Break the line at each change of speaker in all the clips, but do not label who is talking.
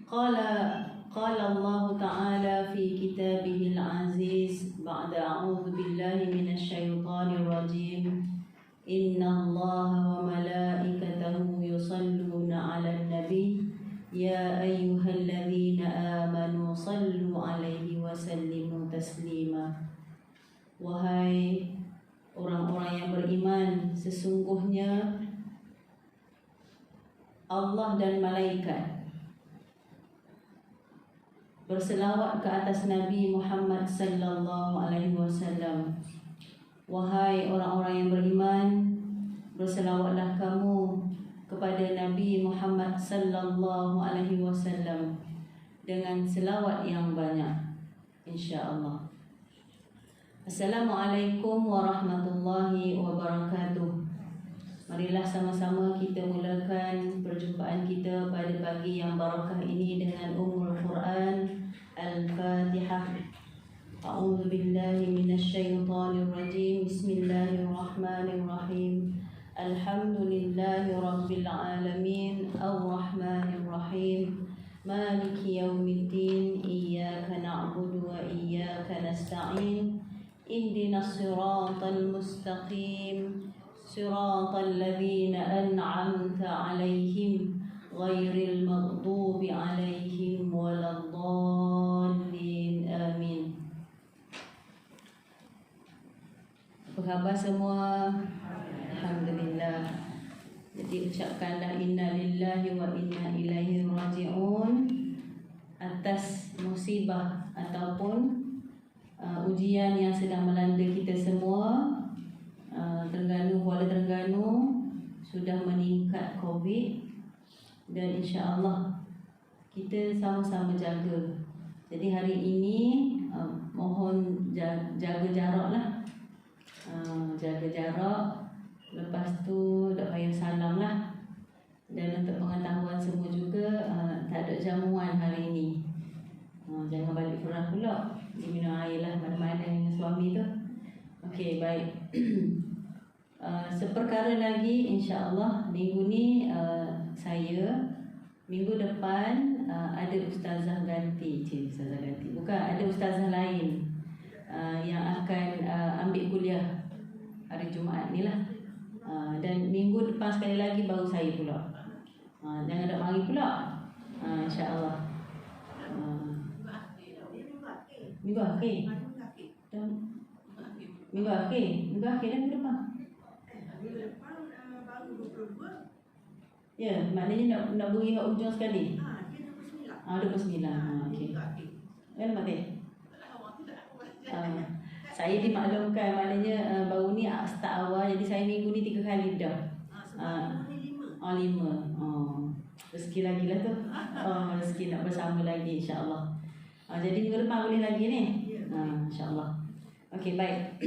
قال قال الله تعالى في كتابه العزيز بعد أعوذ بالله من الشيطان الرجيم إن الله وملائكته يصلون على النبي يا أيها الذين آمنوا صلوا عليه وسلموا تسليما. Wahai orang-orang yang beriman, sesungguhnya Allah dan malaikat berselawat ke atas Nabi Muhammad sallallahu alaihi wasallam. Wahai orang-orang yang beriman, berselawatlah kamu kepada Nabi Muhammad sallallahu alaihi wasallam dengan selawat yang banyak, insya-Allah. Assalamualaikum warahmatullahi wabarakatuh. Marilah sama-sama kita mulakan perjumpaan kita pada pagi yang barakah ini dengan Ummul Quran Al-Fatihah. A'udzu billahi minasyaitonir rajim. Bismillahirrahmanirrahim. Alhamdulillahi rabbil alamin. Ar-Rahmanir Rahim. Maliki yaumiddin. Iyyaka na'budu wa iyyaka nasta'in. Ihdinas siratal mustaqim. Siratal ladzina an'amta 'alaihim ghairil maghdubi 'alaihim waladdallin. Amin. Apa khabar semua? Alhamdulillah. Jadi ucapkanlah inna lillahi wa inna ilaihi raji'un atas musibah ataupun ujian yang sedang melanda kita semua. Kuala Terengganu sudah meningkat COVID dan insya-Allah kita sama-sama jaga. Jadi hari ini mohon jaga jarak lah. Jaga jarak. Lepas tu tak payah salam lah. Dan untuk pengetahuan semua juga, tak ada jamuan hari ini. Jangan balik perah pula. Minum air lah mana-mana dengan suami tu. Okey, baik. Seperkara lagi, insya-Allah minggu ni saya, minggu depan ada ustazah ganti. Ustazah ganti. Bukan, ada ustazah lain yang akan ambil kuliah hari Jumaat ni lah. Dan minggu depan sekali lagi baru saya pula. Jangan nak mari pula. InsyaAllah. Minggu akhir. Minggu akhir dan minggu depan. Ya, maknanya nak beri hak ujung sekali. 29. Okey. Kan mati. Saya dimaklumkan maknanya baru ni start awal, jadi saya minggu ni 3 kali dah. 5. Rezeki lagi lah tu. Rezeki nak bersama lagi, insya-Allah. Jadi minggu depan boleh lagi ni. InsyaAllah. Okey, baik.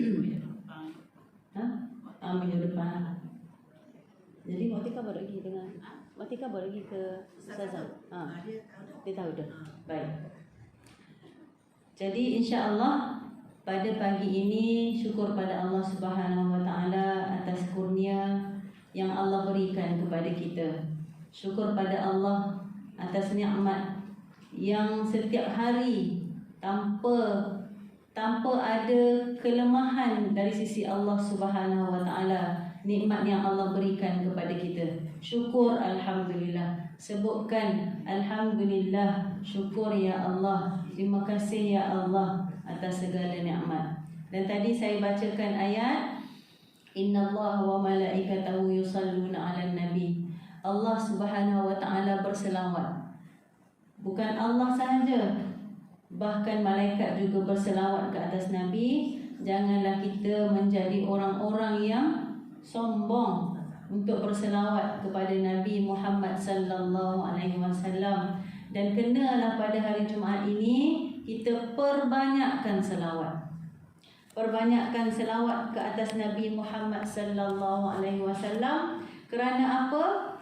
Minggu depan. Jadi Waktika baru lagi dengan Waktika baru lagi ke Ustazah. Dia tahu dah. Baik. Jadi insya-Allah pada pagi ini syukur pada Allah Subhanahu Wa Taala atas kurnia yang Allah berikan kepada kita. Syukur pada Allah atas nikmat yang setiap hari tanpa ada kelemahan dari sisi Allah Subhanahu Wa Taala, nikmat yang Allah berikan kepada kita. Syukur, alhamdulillah. Sebutkan alhamdulillah, syukur ya Allah, terima kasih ya Allah atas segala nikmat. Dan tadi saya bacakan ayat innallaha wa malaikatahu yusalluna 'alan nabi. Allah Subhanahu Wa Taala berselawat. Bukan Allah sahaja, bahkan malaikat juga berselawat ke atas Nabi. Janganlah kita menjadi orang-orang yang sombong untuk berselawat kepada Nabi Muhammad sallallahu alaihi wasallam. Dan kenalah pada hari Jumaat ini kita perbanyakkan selawat. Perbanyakkan selawat ke atas Nabi Muhammad sallallahu alaihi wasallam. Kerana apa?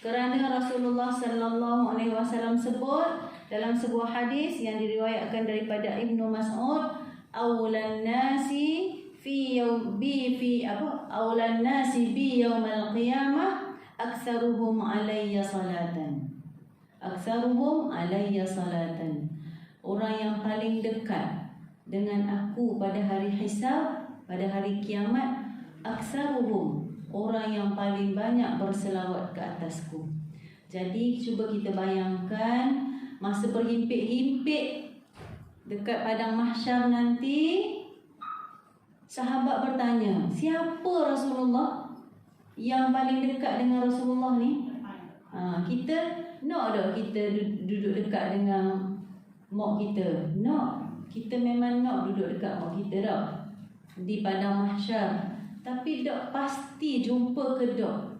Kerana Rasulullah sallallahu alaihi wasallam sebut dalam sebuah hadis yang diriwayatkan daripada Ibnu Mas'ud, awlan nasi awlan nasi bi yaumal qiyamah aktsaruhum alayya salatan. Aktsaruhum alayya salatan. Orang yang paling dekat dengan aku pada hari hisab, pada hari kiamat, aktsaruhum, orang yang paling banyak berselawat ke atasku. Jadi cuba kita bayangkan masa berhimpit-himpit dekat padang mahsyar nanti, sahabat bertanya, siapa Rasulullah yang paling dekat dengan Rasulullah ni? Kita nak tak kita duduk dekat dengan mak kita? Nak. Kita memang nak duduk dekat mak kita tak? Di padang mahsyar. Tapi tak pasti jumpa ke tak?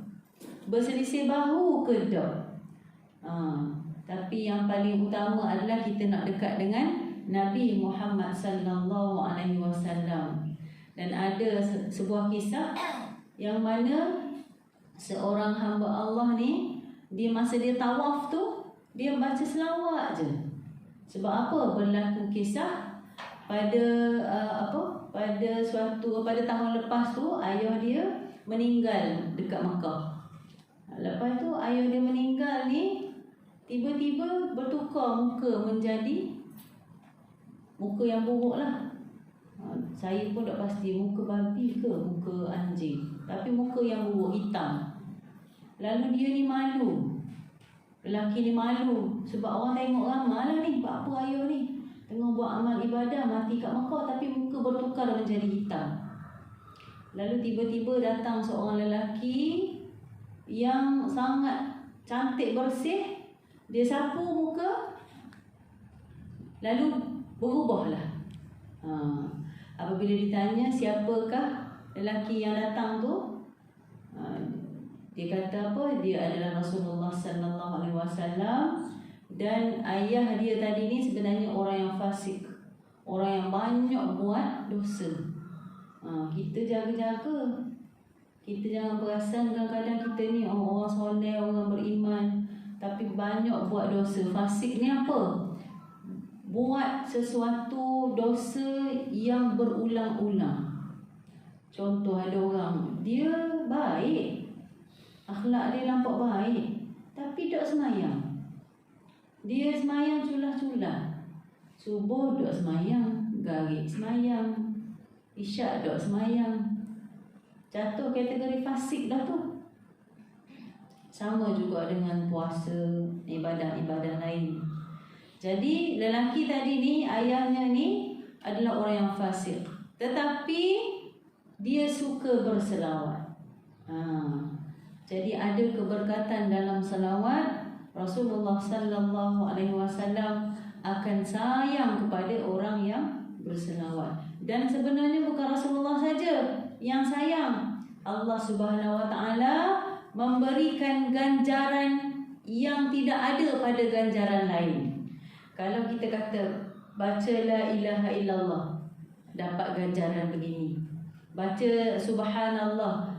Berselisih bahu ke tak? Tapi yang paling utama adalah kita nak dekat dengan Nabi Muhammad sallallahu alaihi wasallam. Dan ada sebuah kisah yang mana seorang hamba Allah ni, dia masa dia tawaf tu, dia baca selawat je. Sebab apa? Berlaku kisah pada pada tahun lepas tu ayah dia meninggal dekat Mekah. Lepas tu ayah dia meninggal ni, tiba-tiba bertukar muka menjadi muka yang buruk lah. Saya pun tak pasti muka babi ke muka anjing, tapi muka yang buruk, hitam. Lalu dia ni malu. Lelaki ni malu sebab orang tengok ramai lah ni, buat apa ayah ni tengah buat amal ibadah mati kat Mekah tapi muka bertukar menjadi hitam. Lalu tiba-tiba datang seorang lelaki yang sangat cantik bersih. Dia sapu muka, lalu berubahlah. Apabila ditanya siapakah lelaki yang datang tu, dia kata apa? Dia adalah Rasulullah sallallahu alaihi wasallam, dan ayah dia tadi ni sebenarnya orang yang fasik, orang yang banyak buat dosa. Kita jaga-jaga. Kita jangan perasan kadang-kadang kita ni orang soleh, orang beriman, tapi banyak buat dosa. Fasik ni apa? Buat sesuatu dosa yang berulang-ulang. Contoh, ada orang dia baik, akhlak dia nampak baik, tapi tak semayang. Dia semayang culah-culah. Subuh tak semayang, garik semayang, isyak tak semayang. Jatuh kategori fasik dah tu. Sama juga dengan puasa, ibadah-ibadah lain. Jadi lelaki tadi ni, ayahnya ni adalah orang yang fasik, tetapi dia suka berselawat. Jadi ada keberkatan dalam selawat. Rasulullah sallallahu alaihi wasallam akan sayang kepada orang yang berselawat. Dan sebenarnya bukan Rasulullah saja yang sayang. Allah Subhanahu wa taala memberikan ganjaran yang tidak ada pada ganjaran lain. Kalau kita kata baca la ilaha illallah, dapat ganjaran begini. Baca subhanallah,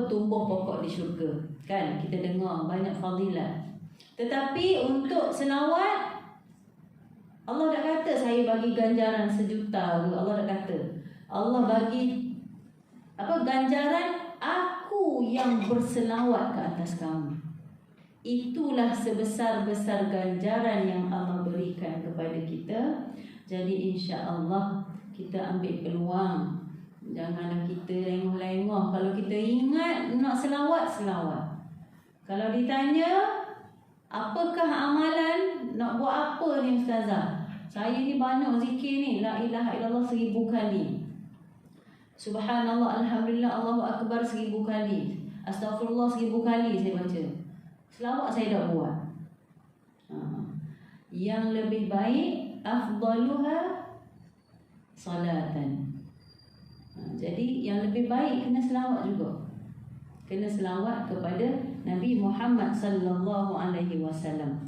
tumbuh pokok di syurga. Kan kita dengar banyak fadilat. Tetapi untuk selawat, Allah tak kata saya bagi ganjaran 1 juta. Allah tak kata. Allah bagi ganjaran aku yang berselawat ke atas kamu. Itulah sebesar-besar ganjaran yang Allah berikan kepada kita. Jadi insya-Allah kita ambil peluang. Janganlah kita lengah-lengah. Kalau kita ingat nak selawat, selawat. Kalau ditanya, apakah amalan, nak buat apa ni ustazah? Saya ni banyak zikir ni, la ilaha illallah 1000 kali. Subhanallah, alhamdulillah, Allahu akbar 1000 kali. Astaghfirullah 1000 kali saya baca. Selawat saya dah buat. Yang lebih baik, afdaluha salatan. Jadi yang lebih baik kena selawat juga. Kena selawat kepada Nabi Muhammad sallallahu alaihi wasallam.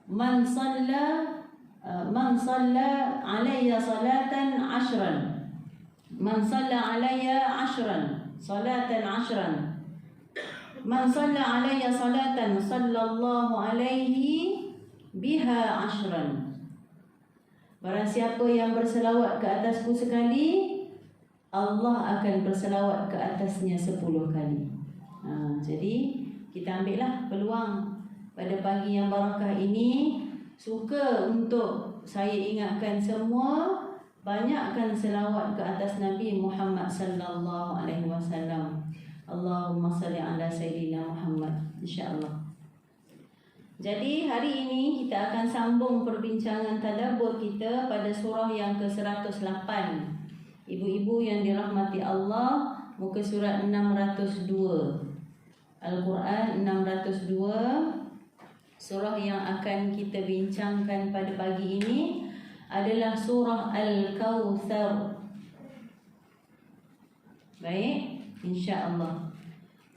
Man salla alayya salatan 10. Man salla alayya 10 salatan 10. Man salla alayya salatan sallallahu alaihi biha 10. Barang siapa yang berselawat ke atasku sekali, Allah akan berselawat ke atasnya 10 kali. Jadi kita ambillah peluang pada pagi yang barakah ini, suka untuk saya ingatkan semua banyakkan selawat ke atas Nabi Muhammad sallallahu alaihi wasallam. Allahumma salli ala sayyidina Muhammad, insya-Allah. Jadi hari ini kita akan sambung perbincangan tadabbur kita pada surah yang ke-108. Ibu-ibu yang dirahmati Allah, muka surat 602. Al-Quran 602. Surah yang akan kita bincangkan pada pagi ini adalah surah Al-Kautsar. Baik, insya-Allah.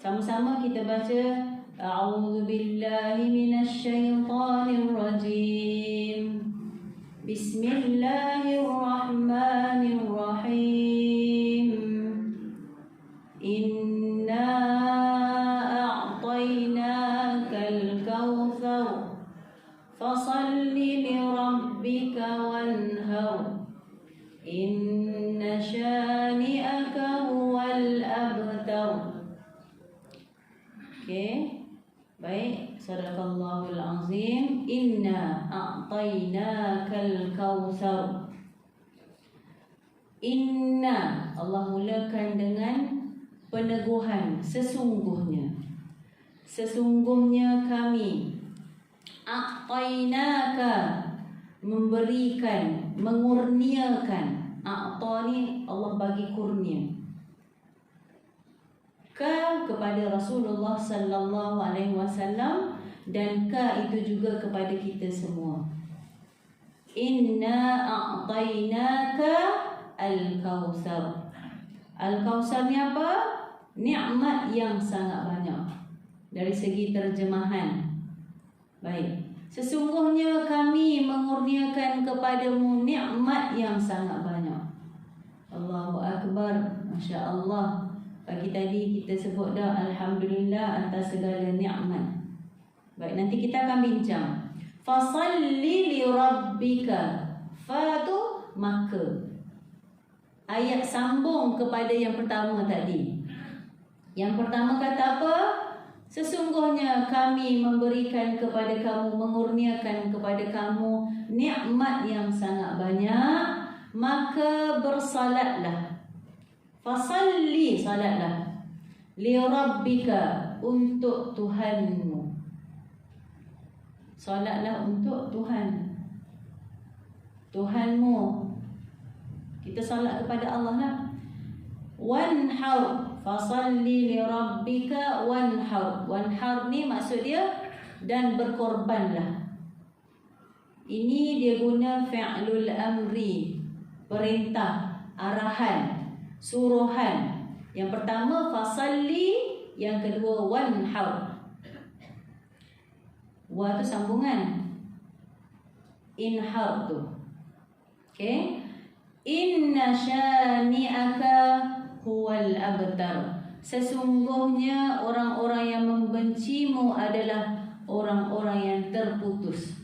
Sama-sama kita baca. A'udzu billahi minasy syaithanir rajim. Bismillahirrahmanirrahim. Inna a'tainakal kautsar fasalli lirabbika wanhar. Inna syani'aka huwal abtar. Okey. Baik, sadaqallahul azim. Inna a'tainakal kautsar. Inna, Allah mulakan dengan peneguhan, sesungguhnya. Sesungguhnya kami. A'tainaka, memberikan, mengurniakan. A'ta ni Allah bagi kurnia. Kepada Rasulullah sallallahu alaihi wasallam, dan itu juga kepada kita semua. Inna a'tainaka al-kautsar. Al-kautsar ni apa? Nikmat yang sangat banyak. Dari segi terjemahan. Baik. Sesungguhnya kami mengurniakan kepadamu nikmat yang sangat banyak. Allahu akbar. Masya-Allah. Pagi tadi kita sebut dah alhamdulillah atas segala nikmat. Baik, nanti kita akan bincang. Fasalli li rabbika. Fa tu maka. Ayat sambung kepada yang pertama tadi. Yang pertama kata apa? Sesungguhnya kami memberikan kepada kamu, mengurniakan kepada kamu nikmat yang sangat banyak, maka bersalatlah. Fasalli, salatlah. Li rabbika, untuk Tuhanmu. Salatlah untuk Tuhan. Tuhanmu. Kita salat kepada Allah lah. Wanhar, fasalli li rabbika wanhar. Wanhar ni maksud dia dan berkorbanlah. Ini dia guna fi'lul amri, perintah, arahan, suruhan. Yang pertama fasalli, yang kedua wanhar. Wa tu sambungan. Inhar tu. Okey. Inna syani'aka huwal abtar. Sesungguhnya orang-orang yang membencimu adalah orang-orang yang terputus.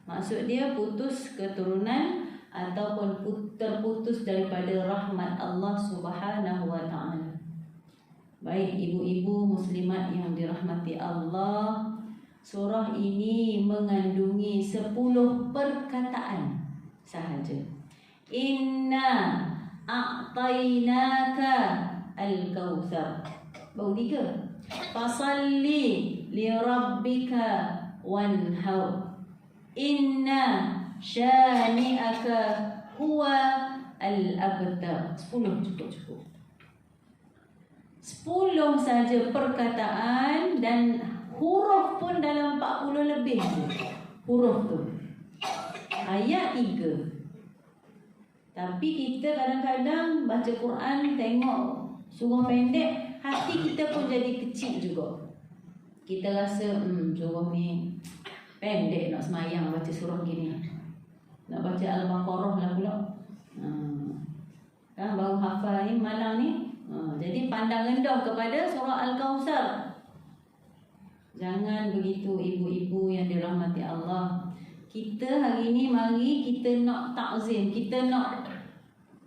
Maksud dia putus keturunan ataupun terputus daripada rahmat Allah Subhanahu wa taala. Baik ibu-ibu muslimat yang dirahmati Allah, surah ini mengandungi 10 perkataan sahaja. Inna a'tainaka al-kautsar. Baru 3. Fasalli li rabbika wanhar. Inna syani'aka huwa al-abtar. 10 cukup. 10 saja perkataan dan huruf pun dalam 40 lebih huruf tu. Ayat 3. Tapi kita kadang-kadang baca Quran, tengok surah pendek, hati kita pun jadi kecil juga. Kita rasa surah ni pendek, nak semayang baca surah gini. Nak baca Al-Baqarah lah pula. Baru hafal ni malam ni. Jadi pandang rendah kepada surah Al-Kautsar. Jangan begitu ibu-ibu yang dirahmati Allah. Kita hari ini mari kita nak ta'zim, kita nak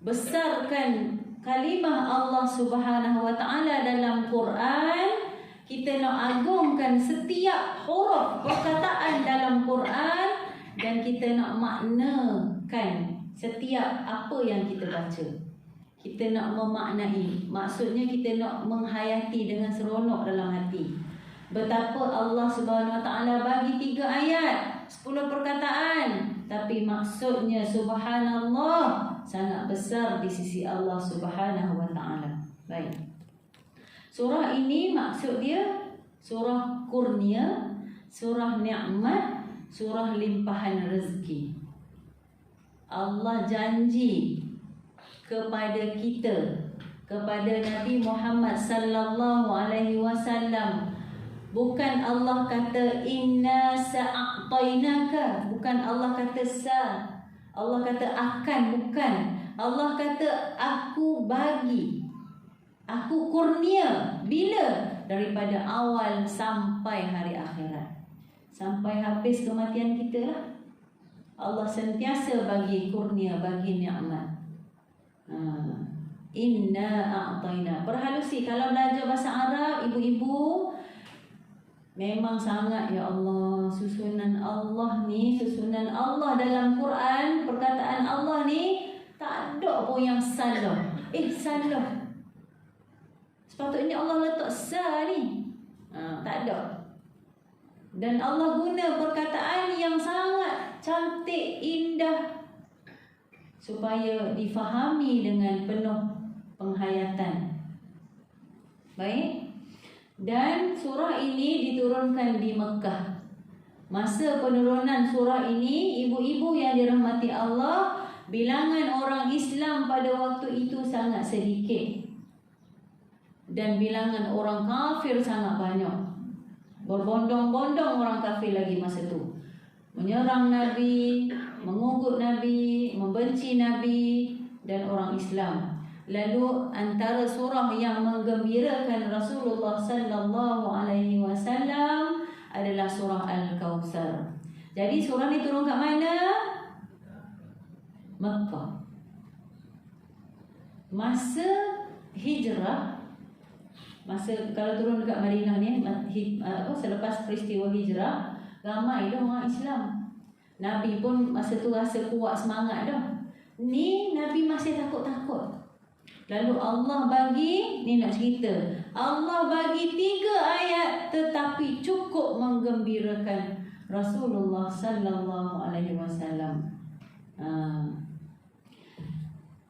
besarkan kalimah Allah Subhanahu wa taala dalam Quran. Kita nak agungkan setiap huruf perkataan dalam Quran dan kita nak maknakan setiap apa yang kita baca. Kita nak memaknai. Maksudnya kita nak menghayati dengan seronok dalam hati. Betapa Allah Subhanahu Wa Taala bagi 3 ayat, 10 perkataan, tapi maksudnya subhanallah sangat besar di sisi Allah Subhanahu Wa Taala. Baik. Surah ini maksud dia surah kurnia, surah nikmat, surah limpahan rezeki. Allah janji kepada kita, kepada Nabi Muhammad sallallahu alaihi wasallam. Bukan Allah kata inna sa'atainaka, bukan Allah kata Allah kata akan, bukan. Allah kata aku bagi, aku kurnia. Bila? Daripada awal sampai hari akhirat, sampai habis kematian kita lah. Allah sentiasa bagi kurnia, bagi nikmat. Inna a'taina. Perhalusi kalau belajar bahasa Arab, ibu-ibu, memang sangat, ya Allah, susunan Allah ni, susunan Allah dalam Quran, perkataan Allah ni tak ada pun yang salah. Salah. Sepatutnya Allah letak sa ni. Tak ada. Dan Allah guna perkataan yang sangat cantik, indah, supaya difahami dengan penuh penghayatan. Baik. Dan surah ini diturunkan di Mekah. Masa penurunan surah ini, ibu-ibu yang dirahmati Allah, bilangan orang Islam pada waktu itu sangat sedikit. Dan bilangan orang kafir sangat banyak. Berbondong-bondong orang kafir lagi masa tu. Menyerang Nabi, mengugut Nabi, membenci Nabi dan orang Islam. Lalu antara surah yang menggembirakan Rasulullah sallallahu alaihi wasallam adalah surah Al-Kautsar. Jadi surah ni turun kat mana? Mekah. Masa hijrah, masa kalau turun dekat Madinah ni, selepas peristiwa hijrah, ramai dah orang Islam. Nabi pun masa tu rasa kuat semangat dah. Ni Nabi masih takut-takut. Lalu Allah bagi, ni nak cerita, Allah bagi 3 ayat tetapi cukup menggembirakan Rasulullah sallallahu alaihi wasallam.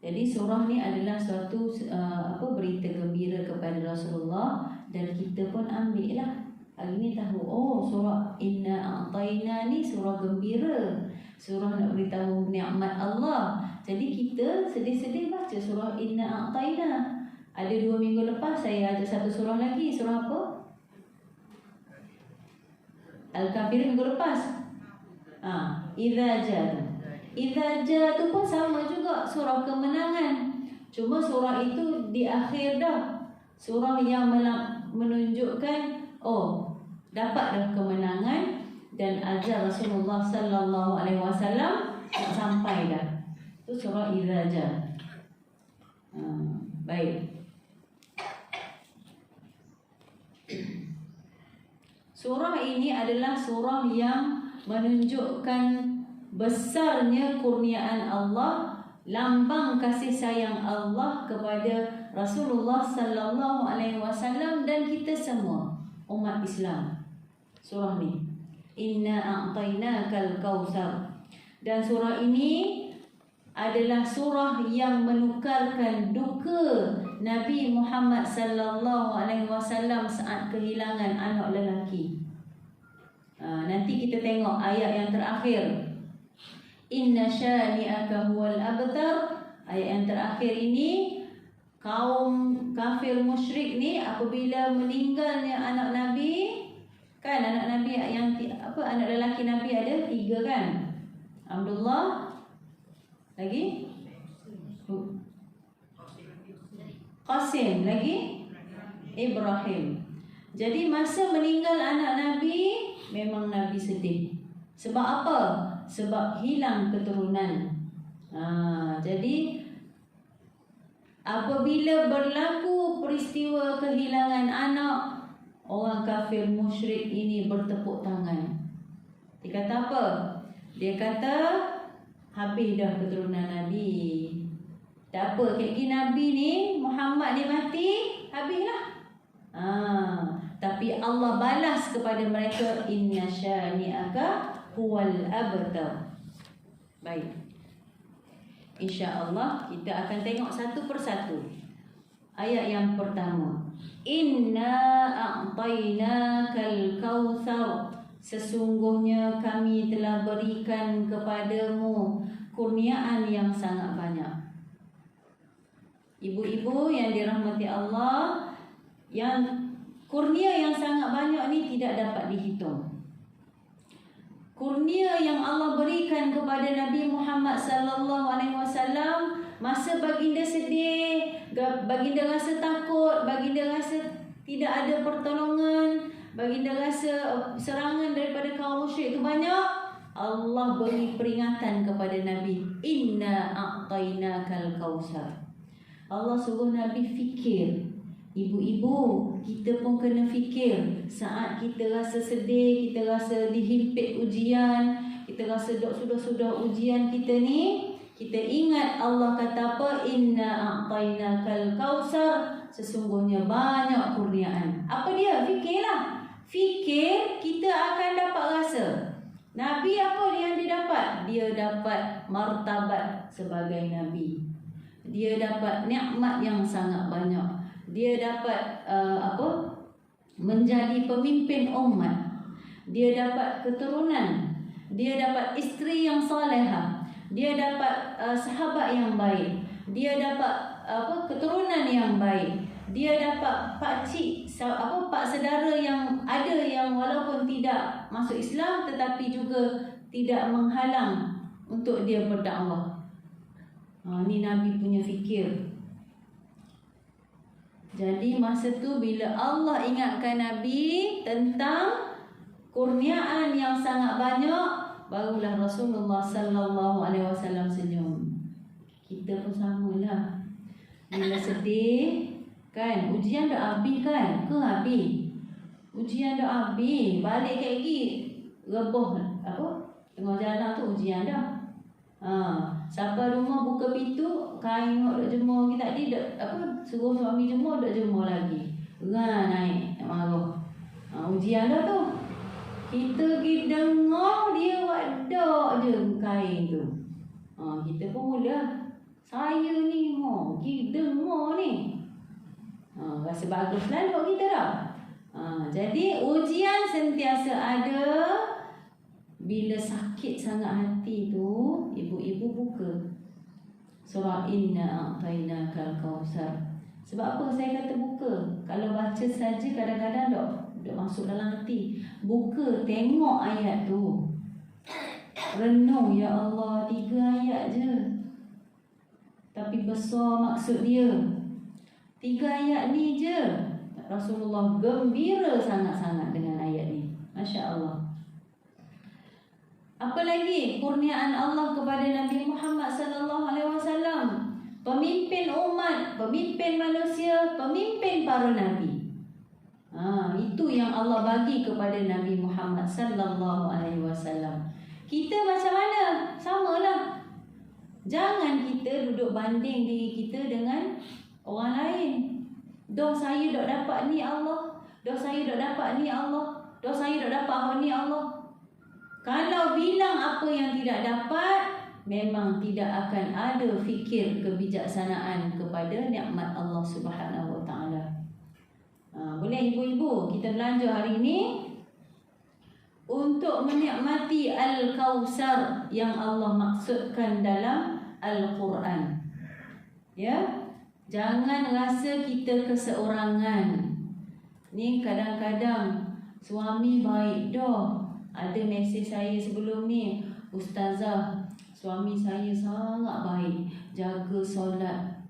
Jadi surah ni adalah suatu berita gembira kepada Rasulullah, dan kita pun ambil lah. Hari ni tahu, surah Inna A'taina ni surah gembira, surah nak beritahu nikmat Allah. Jadi kita sedih-sedih baca surah Inna A'taina. Ada 2 minggu lepas saya ada satu surah lagi. Surah apa? Al-Kafir minggu lepas. Idza Jaa. Idza Jaa tu pun sama juga, surah kemenangan. Cuma surah itu di akhir dah. Surah yang menunjukkan dapat dah kemenangan dan ajal Rasulullah sallallahu alaihi wasallam nak sampai dah. Itu surah Idza Jaa. Baik. Surah ini adalah surah yang menunjukkan besarnya kurniaan Allah, lambang kasih sayang Allah kepada Rasulullah sallallahu alaihi wasallam dan kita semua umat Islam. Surah ni Inna A'tainakal Kautsar. Dan surah ini adalah surah yang menukarkan duka Nabi Muhammad sallallahu alaihi wasallam saat kehilangan anak lelaki. Nanti kita tengok ayat yang terakhir. Inna syani'aka huwal abtar. Ayat yang terakhir ini, kaum kafir musyrik ni apabila meninggalnya anak Nabi, kan anak Nabi yang anak lelaki Nabi ada 3 kan? Abdullah, lagi Qasim, lagi Ibrahim. Jadi masa meninggal anak Nabi, memang Nabi sedih. Sebab apa? Sebab hilang keturunan. Jadi apabila berlaku peristiwa kehilangan anak, orang kafir musyrik ini bertepuk tangan. Dia kata apa? Dia kata habis dah keturunan Nabi. Tak apa, kaki Nabi ni Muhammad ni mati, habislah. Tapi Allah balas kepada mereka, inna syani'aka huwal abtar. Baik, insya-Allah kita akan tengok satu persatu. Ayat yang pertama, inna a'tainakal kautsar, sesungguhnya kami telah berikan kepadamu kurniaan yang sangat banyak. Ibu-ibu yang dirahmati Allah, yang kurnia yang sangat banyak ni tidak dapat dihitung. Kurnia yang Allah berikan kepada Nabi Muhammad sallallahu alaihi wasallam, masa baginda sedih, baginda rasa takut, baginda rasa tidak ada pertolongan, baginda rasa serangan daripada kaum musyrik itu banyak, Allah beri peringatan kepada Nabi, inna a'tainakal kautsar. Allah suruh Nabi fikir. Ibu-ibu, kita pun kena fikir. Saat kita rasa sedih, kita rasa dihimpit ujian, kita rasa sudah ujian kita ni, kita ingat Allah kata apa? Inna a'tainakal kautsar, sesungguhnya banyak kurniaan. Apa dia? Fikirlah. Fikir, kita akan dapat rasa. Nabi apa yang dia dapat? Dia dapat martabat sebagai Nabi. Dia dapat nikmat yang sangat banyak. Dia dapat menjadi pemimpin umat. Dia dapat keturunan. Dia dapat isteri yang salehah. Dia dapat sahabat yang baik. Dia dapat keturunan yang baik. Dia dapat pak saudara yang ada, yang walaupun tidak masuk Islam tetapi juga tidak menghalang untuk dia berdakwah. Ni Nabi punya fikir. Jadi masa tu bila Allah ingatkan Nabi tentang kurniaan yang sangat banyak, barulah Rasulullah sallallahu alaihi wasallam senyum. Kita pun samalah. Bila sedih kan, ujian dah habis kan? Ke habis? Ujian dah habis, balik lagi reboh tengah jalan tu ujian dah. Sampai rumah buka pintu, kain duk jemur kita tadi, suruh suami jemur, duk jemur lagi. Naik nak marah. Ujian dah tu. Kita pergi dengar dia wadak je kain tu. Kita pun mula, saya ni pergi dengar ni. Rasa baguslah buat kita dah. Jadi ujian sentiasa ada. Bila sakit sangat hati tu, ibu-ibu buka surah inna a'tainakal kautsar. Sebab apa saya kata buka? Kalau baca saja kadang-kadang dok masuk dalam hati. Buka, tengok ayat tu. Renung, ya Allah, 3 ayat je. Tapi besar maksud dia. 3 ayat ni je. Rasulullah gembira sangat-sangat dengan ayat ni. Masya Allah. Apa lagi kurniaan Allah kepada Nabi Muhammad sallallahu alaihi wasallam? Pemimpin umat, pemimpin manusia, pemimpin para nabi. Itu yang Allah bagi kepada Nabi Muhammad sallallahu alaihi wasallam. Kita macam mana? Samalah. Jangan kita duduk banding diri kita dengan orang lain. Doh saya dak dapat ni Allah, doh saya dak dapat ni Allah, doh saya dak dapat ni Allah. Kalau bilang apa yang tidak dapat, memang tidak akan ada fikir kebijaksanaan kepada nikmat Allah Subhanahu Wa Taala. Boleh ibu-ibu kita belanja hari ini untuk menikmati Al-Kautsar yang Allah maksudkan dalam Al-Quran. Ya, jangan rasa kita keseorangan. Ni kadang-kadang suami baik dah. Ada mesej saya sebelum ni, Ustazah, suami saya sangat baik, jaga solat.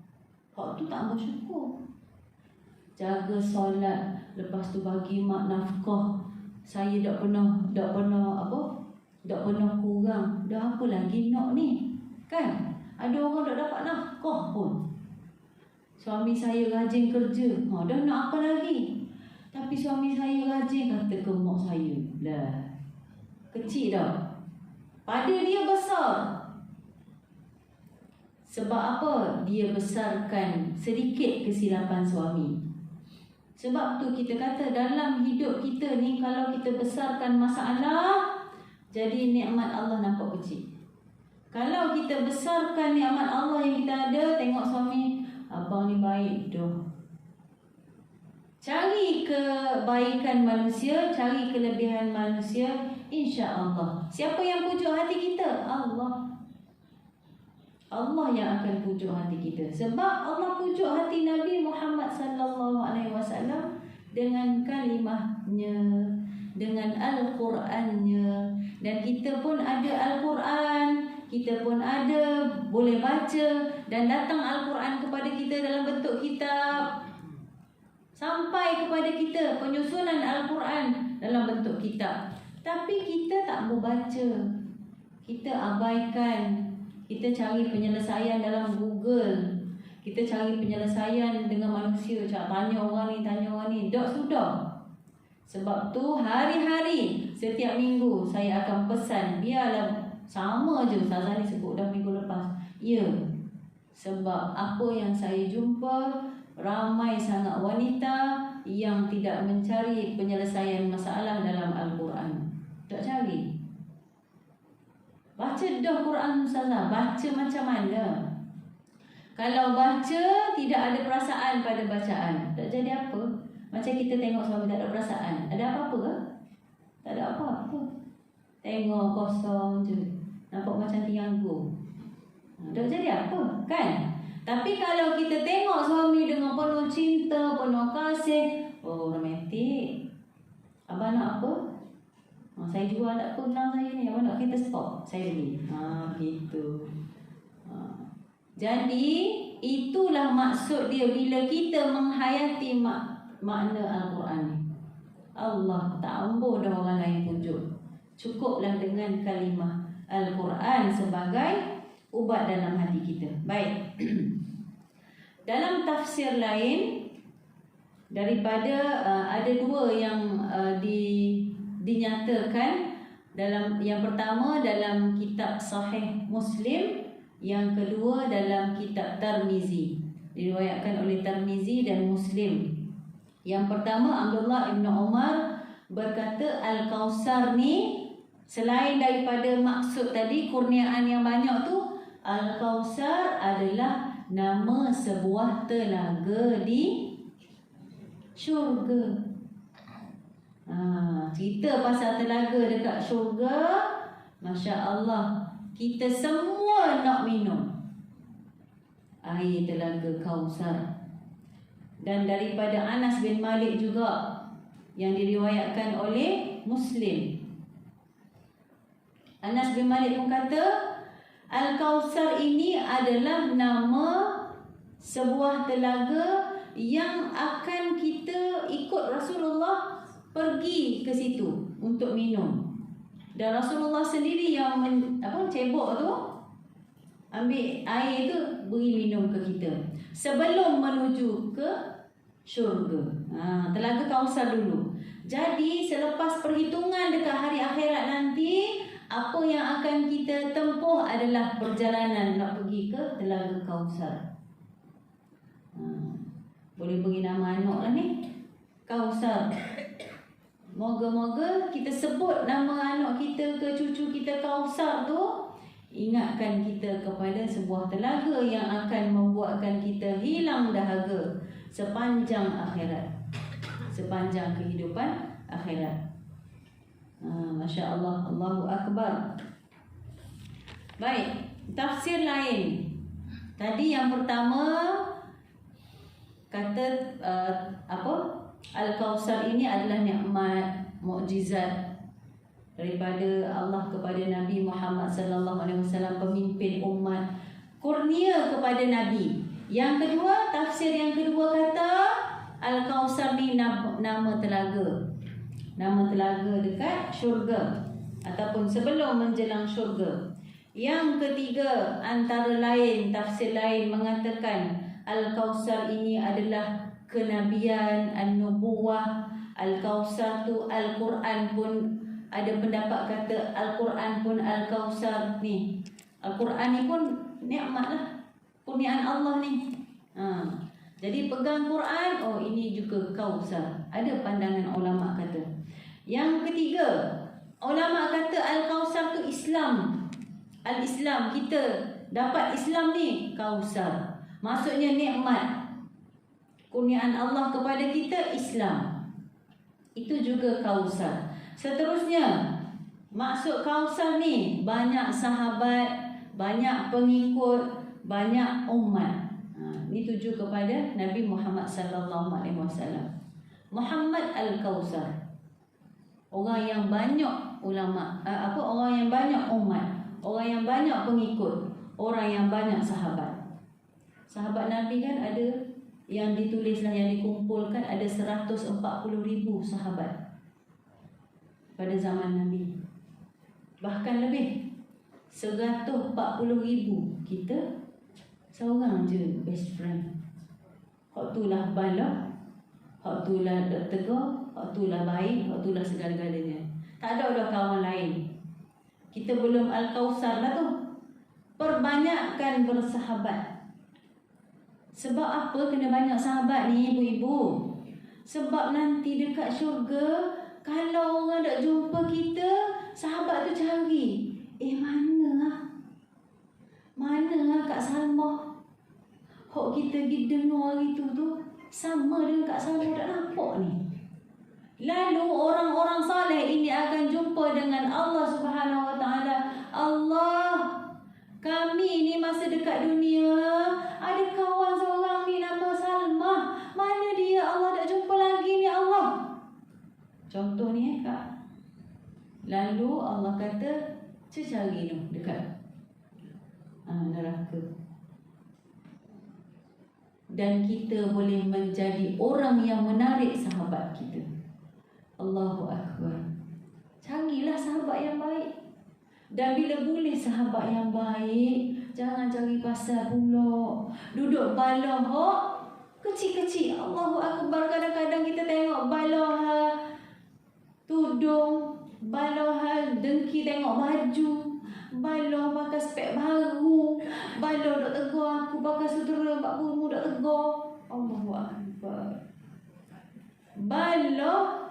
Hak tu tak bersyukur. Jaga solat, lepas tu bagi mak nafkah. Saya tak pernah kurang. Dah apa lagi nak ni? Kan? Ada orang tak dapat nafkah pun. Suami saya rajin kerja. Dah nak apa lagi? Tapi suami saya rajin, kata ke mak saya. Lah, kecil dah. Pada dia besar. Sebab apa? Dia besarkan sedikit kesilapan suami. Sebab tu kita kata dalam hidup kita ni, kalau kita besarkan masalah, jadi nikmat Allah nampak kecil. Kalau kita besarkan nikmat Allah yang kita ada, tengok suami, abang ni baik tu. Cari kebaikan manusia, cari kelebihan manusia, insya-Allah. Siapa yang pujuk hati kita? Allah. Allah yang akan pujuk hati kita. Sebab Allah pujuk hati Nabi Muhammad sallallahu alaihi wasallam dengan kalimahnya, dengan Al-Qurannya. Dan kita pun ada Al-Quran, kita pun ada boleh baca, dan datang Al-Quran kepada kita dalam bentuk kitab. Sampai kepada kita penyusunan Al-Quran dalam bentuk kitab. Tapi kita tak mau baca. Kita abaikan. Kita cari penyelesaian dalam Google. Kita cari penyelesaian dengan manusia. Tanya orang ni, tanya orang ni. Dah sudah. Sebab tu hari-hari, setiap minggu saya akan pesan. Biarlah sama je Ustazah ni sebut dah minggu lepas. Ya. Sebab apa yang saya jumpa, ramai sangat wanita yang tidak mencari penyelesaian masalah dalam Al-Quran. Tak cari. Baca dah Quran Ustazah, baca macam mana? Kalau baca tidak ada perasaan pada bacaan, tak jadi apa? Macam kita tengok suami tak ada perasaan. Ada apa-apa ke? Tak ada apa-apa. Tengok kosong je. Nampak macam tianggu. Tak jadi apa, kan? Tapi kalau kita tengok suami dengan penuh cinta, penuh kasih, oh romantik. Abang nak apa? Saya jual tak apa benang saya ni. Abang nak kita stok, saya beli. Gitu. Jadi itulah maksud dia bila kita menghayati makna Al-Quran ni. Allah tak ambuh dah orang lain pujuk. Cukuplah dengan kalimah Al-Quran sebagai ubat dalam hati kita. Baik. Dalam tafsir lain daripada ada dua yang dinyatakan. Dalam yang pertama dalam kitab Sahih Muslim, yang kedua dalam kitab Tirmizi, diriwayatkan oleh Tirmizi dan Muslim. Yang pertama, Abdullah bin Umar berkata, Al-Kausar ni selain daripada maksud tadi kurniaan yang banyak tu, Al-Kausar adalah nama sebuah telaga di syurga. Cerita pasal telaga dekat syurga, Masya Allah, kita semua nak minum air telaga Kausar. Dan daripada Anas bin Malik juga, yang diriwayatkan oleh Muslim. Anas bin Malik pun kata, Al-Kausar ini adalah nama sebuah telaga yang akan kita ikut Rasulullah pergi ke situ untuk minum. Dan Rasulullah sendiri yang cebok tu, ambil air tu, beri minum ke kita sebelum menuju ke syurga. Telaga Kausar dulu. Jadi selepas perhitungan dekat hari akhirat nanti, apa yang akan kita tempuh adalah perjalanan nak pergi ke telaga Kausar. Boleh beri nama anak lah ni, Kausar. Moga-moga kita sebut nama anak kita ke cucu kita Kausar tu, ingatkan kita kepada sebuah telaga yang akan membuatkan kita hilang dahaga sepanjang akhirat, sepanjang kehidupan akhirat. Masya Allah, Allahu Akbar. Baik, tafsir lain. Tadi yang pertama kata Al-Kausar ini adalah nikmat, mukjizat daripada Allah kepada Nabi Muhammad sallallahu alaihi wasallam, pemimpin umat, kurnia kepada Nabi. Yang kedua, tafsir yang kedua kata Al-Kausar ni nama telaga. Nama telaga dekat syurga ataupun sebelum menjelang syurga. Yang ketiga, antara lain tafsir lain mengatakan Al-Kausar ini adalah kenabian, an-nubuwah, Al-Kausar tu Al-Quran pun ada pendapat kata Al-Quran pun Al-Kausar ni. Al-Quran ni pun nikmat lah, kurniaan Allah ni. Jadi pegang Quran, oh ini juga Kausar. Ada pandangan ulama kata. Yang ketiga, ulama kata Al-Kausar tu Islam. Al-Islam, kita dapat Islam ni Kausar. Maksudnya nikmat, kurniaan Allah kepada kita Islam. Itu juga Kausar. Seterusnya, maksud Kausar ni banyak sahabat, banyak pengikut, banyak umat. Ini tuju kepada Nabi Muhammad sallallahu alaihi wasallam. Muhammad Al-Kausar. Orang yang banyak ulama, orang yang banyak umat, orang yang banyak pengikut, orang yang banyak sahabat. Sahabat Nabi kan ada yang ditulislah, yang dikumpulkan ada 140,000 sahabat pada zaman Nabi. Bahkan lebih 140,000. Kita seorang je best friend. Hak tu lah balak, hak tu lah dok tegur, hak tu lah baik, hak tu lah segala-galanya. Tak ada kawan lain. Kita belum Al-Kausar lah tu. Perbanyakkan bersahabat. Sebab apa kena banyak sahabat ni ibu-ibu? Sebab nanti dekat syurga, kalau orang tak jumpa kita, sahabat tu cari, mana Kak Salmah? Hok kita pergi dengar hari tu sama dengan Kak Salmah tak nampak ni. Lalu orang-orang saleh ini akan jumpa dengan Allah Subhanahu Wa Taala. Allah, kami ni masa dekat dunia ada kawan seorang ni nama Salmah. Mana dia? Allah tak jumpa lagi ni Allah. Contoh ni Kak. Lalu Allah kata, cari tu dekat neraka. Dan kita boleh menjadi orang yang menarik sahabat kita. Allahu Akbar. Carilah sahabat yang baik. Dan bila boleh sahabat yang baik, jangan cari pasal pula. Duduk bala kecil-kecil. Allahu Akbar. Kadang-kadang kita tengok bala tudung, bala dengki tengok baju, bala pakai spek baru, bala dok tegur aku pakai sutera bak bumu dok tegur. Allahu Akbar. Bala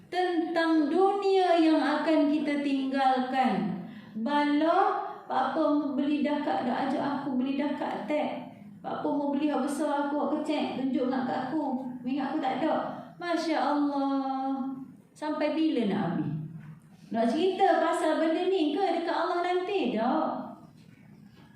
tentang dunia yang akan kita tinggalkan. Bala, apa beli dakak dak ajak aku beli dakak tek. Apa mau beli hak besar aku hak kecil tunjuk nak kat aku. Mingat aku tak ada. Masya-Allah. Sampai bila nak habis? Nak cerita pasal benda ni ke dekat Allah nanti? Tak.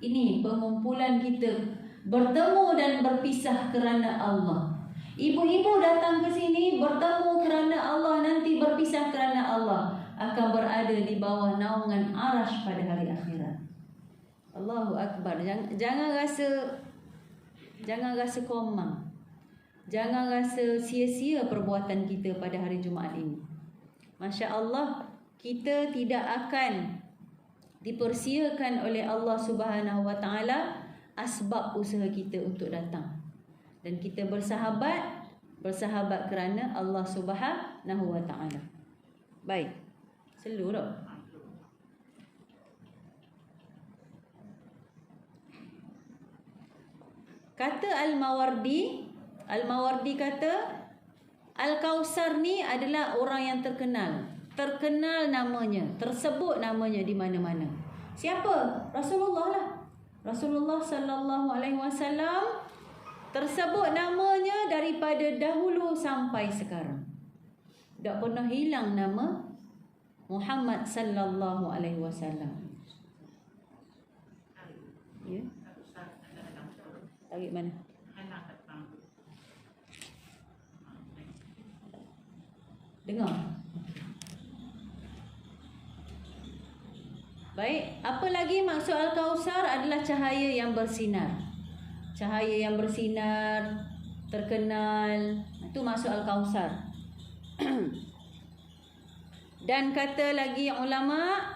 Ini pengumpulan kita bertemu dan berpisah kerana Allah. Ibu-ibu datang ke sini bertemu kerana Allah, nanti berpisah kerana Allah, akan berada di bawah naungan arasy pada hari akhirat. Allahu Akbar. Jangan rasa komang. Jangan rasa sia-sia perbuatan kita pada hari Jumaat ini. Masya Allah, kita tidak akan dipersiakan oleh Allah Subhanahu Wa Taala asbab usaha kita untuk datang. Dan kita bersahabat kerana Allah Subhanahu Wa Taala. Baik. Seluruh. Kata Al-Mawardi kata Al-Kausar ni adalah orang yang terkenal namanya, tersebut namanya di mana-mana. Siapa? Rasulullah lah. Rasulullah sallallahu alaihi wasallam tersebut namanya daripada dahulu sampai sekarang. Tak pernah hilang nama Muhammad sallallahu alaihi wasallam. Ya. Tarik mana? Dengar. Baik, apa lagi maksud Al-Kausar adalah cahaya yang bersinar. Cahaya yang bersinar, terkenal. Itu maksud Al-Kausar. Dan kata lagi ulama,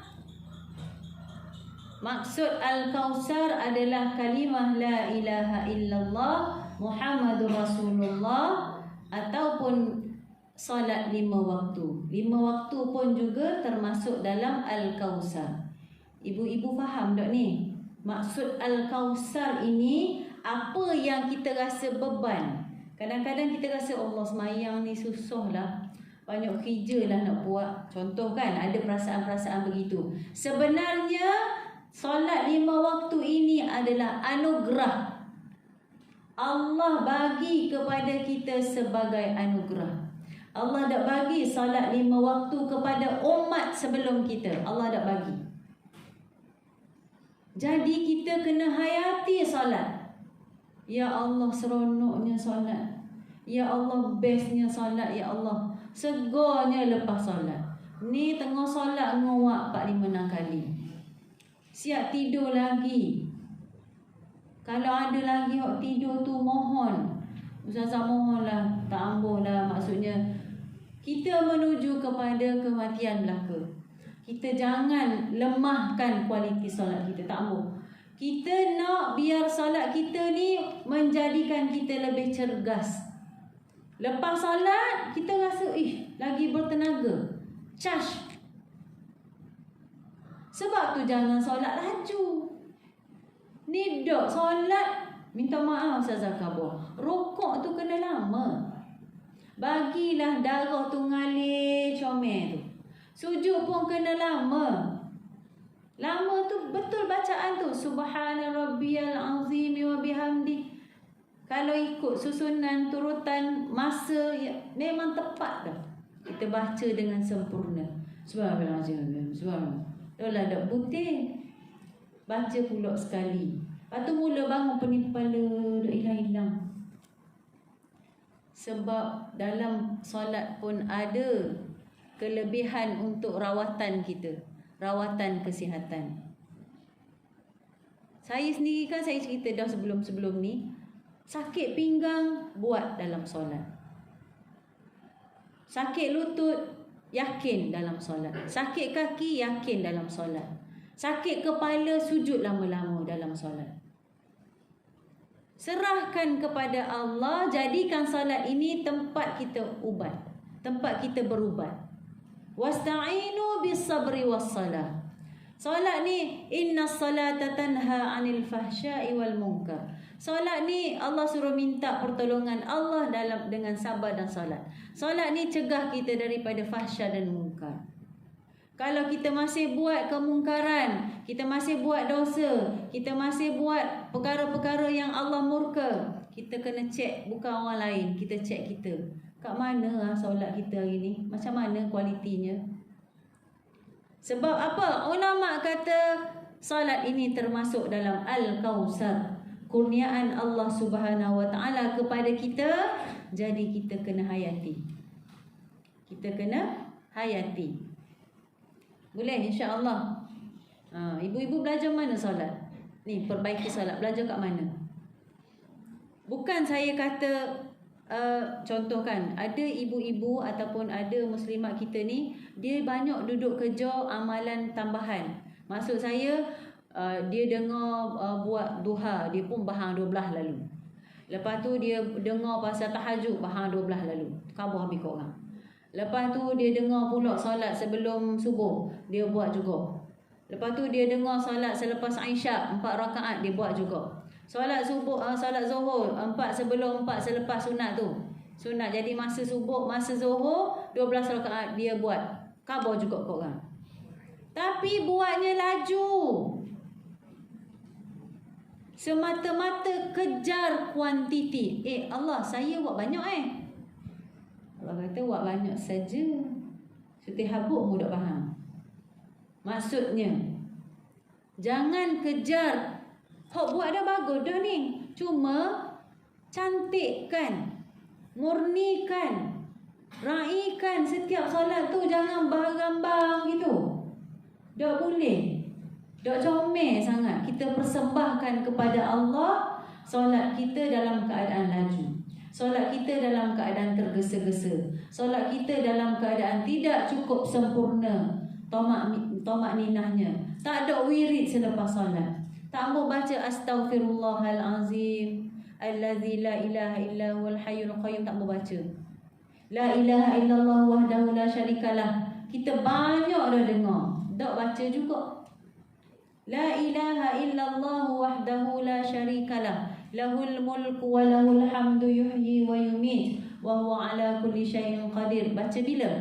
maksud Al-Kausar adalah kalimah la ilaha illallah Muhammadur Rasulullah, ataupun solat 5 waktu. 5 waktu pun juga termasuk dalam Al-Kausar. Ibu-ibu faham tak ni? Maksud Al-Kausar ini, apa yang kita rasa beban. Kadang-kadang kita rasa Allah semayang ni susah lah, banyak kerja lah nak buat. Contoh kan, ada perasaan-perasaan begitu. Sebenarnya solat 5 waktu ini adalah anugerah. Allah bagi kepada kita sebagai anugerah. Allah dah bagi solat 5 waktu kepada umat sebelum kita. Allah dah bagi. Jadi kita kena hayati solat. Ya Allah, seronoknya solat. Ya Allah, bestnya solat. Ya Allah, segarnya lepas solat. Ni tengah solat ngawak 4-5-6 kali. Siap tidur lagi. Kalau ada lagi hok tidur tu, mohon. Ustazah mohonlah, tak ambuhlah. Maksudnya kita menuju kepada kematian belaka. Kita jangan lemahkan kualiti solat kita, tak ambuh. Kita nak biar solat kita ni menjadikan kita lebih cergas. Lepas solat kita rasa lagi bertenaga, charge. Sebab tu jangan solat laju. Ni dok solat, minta maaf Ustazah Kabur, rokok tu kena lama. Bagilah darah tu ngalir comel tu. Sujud pun kena lama. Lama tu betul bacaan tu. Subhana rabbiyal azim wa bihamdi. Kalau ikut susunan turutan masa, ya, memang tepat dah. Kita baca dengan sempurna. Subhanallah. Subhanallah. Dah dak putih. Baca pula sekali. Lepas tu mula bangun pening kepala, dak hilang-hilang. Sebab dalam solat pun ada kelebihan untuk rawatan kita, rawatan kesihatan. Saya sendiri kan, saya cerita dah sebelum-sebelum ni, sakit pinggang buat dalam solat. Sakit lutut yakin dalam solat. Sakit kaki yakin dalam solat. Sakit kepala sujud lama-lama dalam solat. Serahkan kepada Allah, jadikan solat ini tempat kita ubat, tempat kita berubat. Wasta'inu bis-sabri was-salah. Solat ni, innas salata tanha 'anil fahsya'i wal munkar. Solat ni Allah suruh minta pertolongan Allah dengan sabar dan solat. Solat ni cegah kita daripada fahsya dan munkar. Kalau kita masih buat kemungkaran, kita masih buat dosa, kita masih buat perkara-perkara yang Allah murka, kita kena cek, bukan orang lain, kita cek kita. Kat mana solat kita hari ni? Macam mana kualitinya? Sebab apa? Ulama kata solat ini termasuk dalam Al-Kausar, kurniaan Allah Subhanahu Wa Taala kepada kita. Jadi kita kena hayati. Kita kena hayati. Boleh, insya-Allah. Ibu-ibu belajar mana solat? Ni, perbaiki solat. Belajar kat mana? Bukan saya kata, contoh kan, ada ibu-ibu ataupun ada muslimat kita ni, dia banyak duduk kerja amalan tambahan. Maksud saya, dia dengar buat duha, dia pun bahang 12 lalu. Lepas tu dia dengar pasal tahajud, bahang 12 lalu. Kabur habis kat orang. Lepas tu dia dengar pula solat sebelum subuh, dia buat juga. Lepas tu dia dengar solat selepas Isyak 4 rakaat, dia buat juga. Solat subuh, solat Zuhur 4 sebelum 4 selepas sunat tu. Sunat, jadi masa subuh, masa Zuhur 12 rakaat dia buat. Kabur juga kat orang. Tapi buatnya laju. Semata-mata kejar kuantiti. Allah, saya buat banyak Allah kata buat banyak saja, setiap habuk mu dak faham. Maksudnya, jangan kejar hok buat dah bagus dah ni. Cuma cantikkan, murnikan, raikan setiap solat tu, jangan barang-barang gitu. Dak boleh. Dak comel sangat. Kita persembahkan kepada Allah solat kita dalam keadaan laju. Solat kita dalam keadaan tergesa-gesa. Solat kita dalam keadaan tidak cukup sempurna tomak ninahnya. Tak ada wirid selepas solat. Tak mau baca astaghfirullahalazim allazi la ilaha illa huwal hayyul qayyum, tak mau baca. La ilaha illallah wahdahu la syarikalah. Kita banyak dah dengar. Tak baca juga. La ilaha illallah wahdahu la syarikalah. Lahul mulku wa lahul hamdu yuhyi wa yumit. Wa huwa ala kulli syai'in qadir. Baca bila?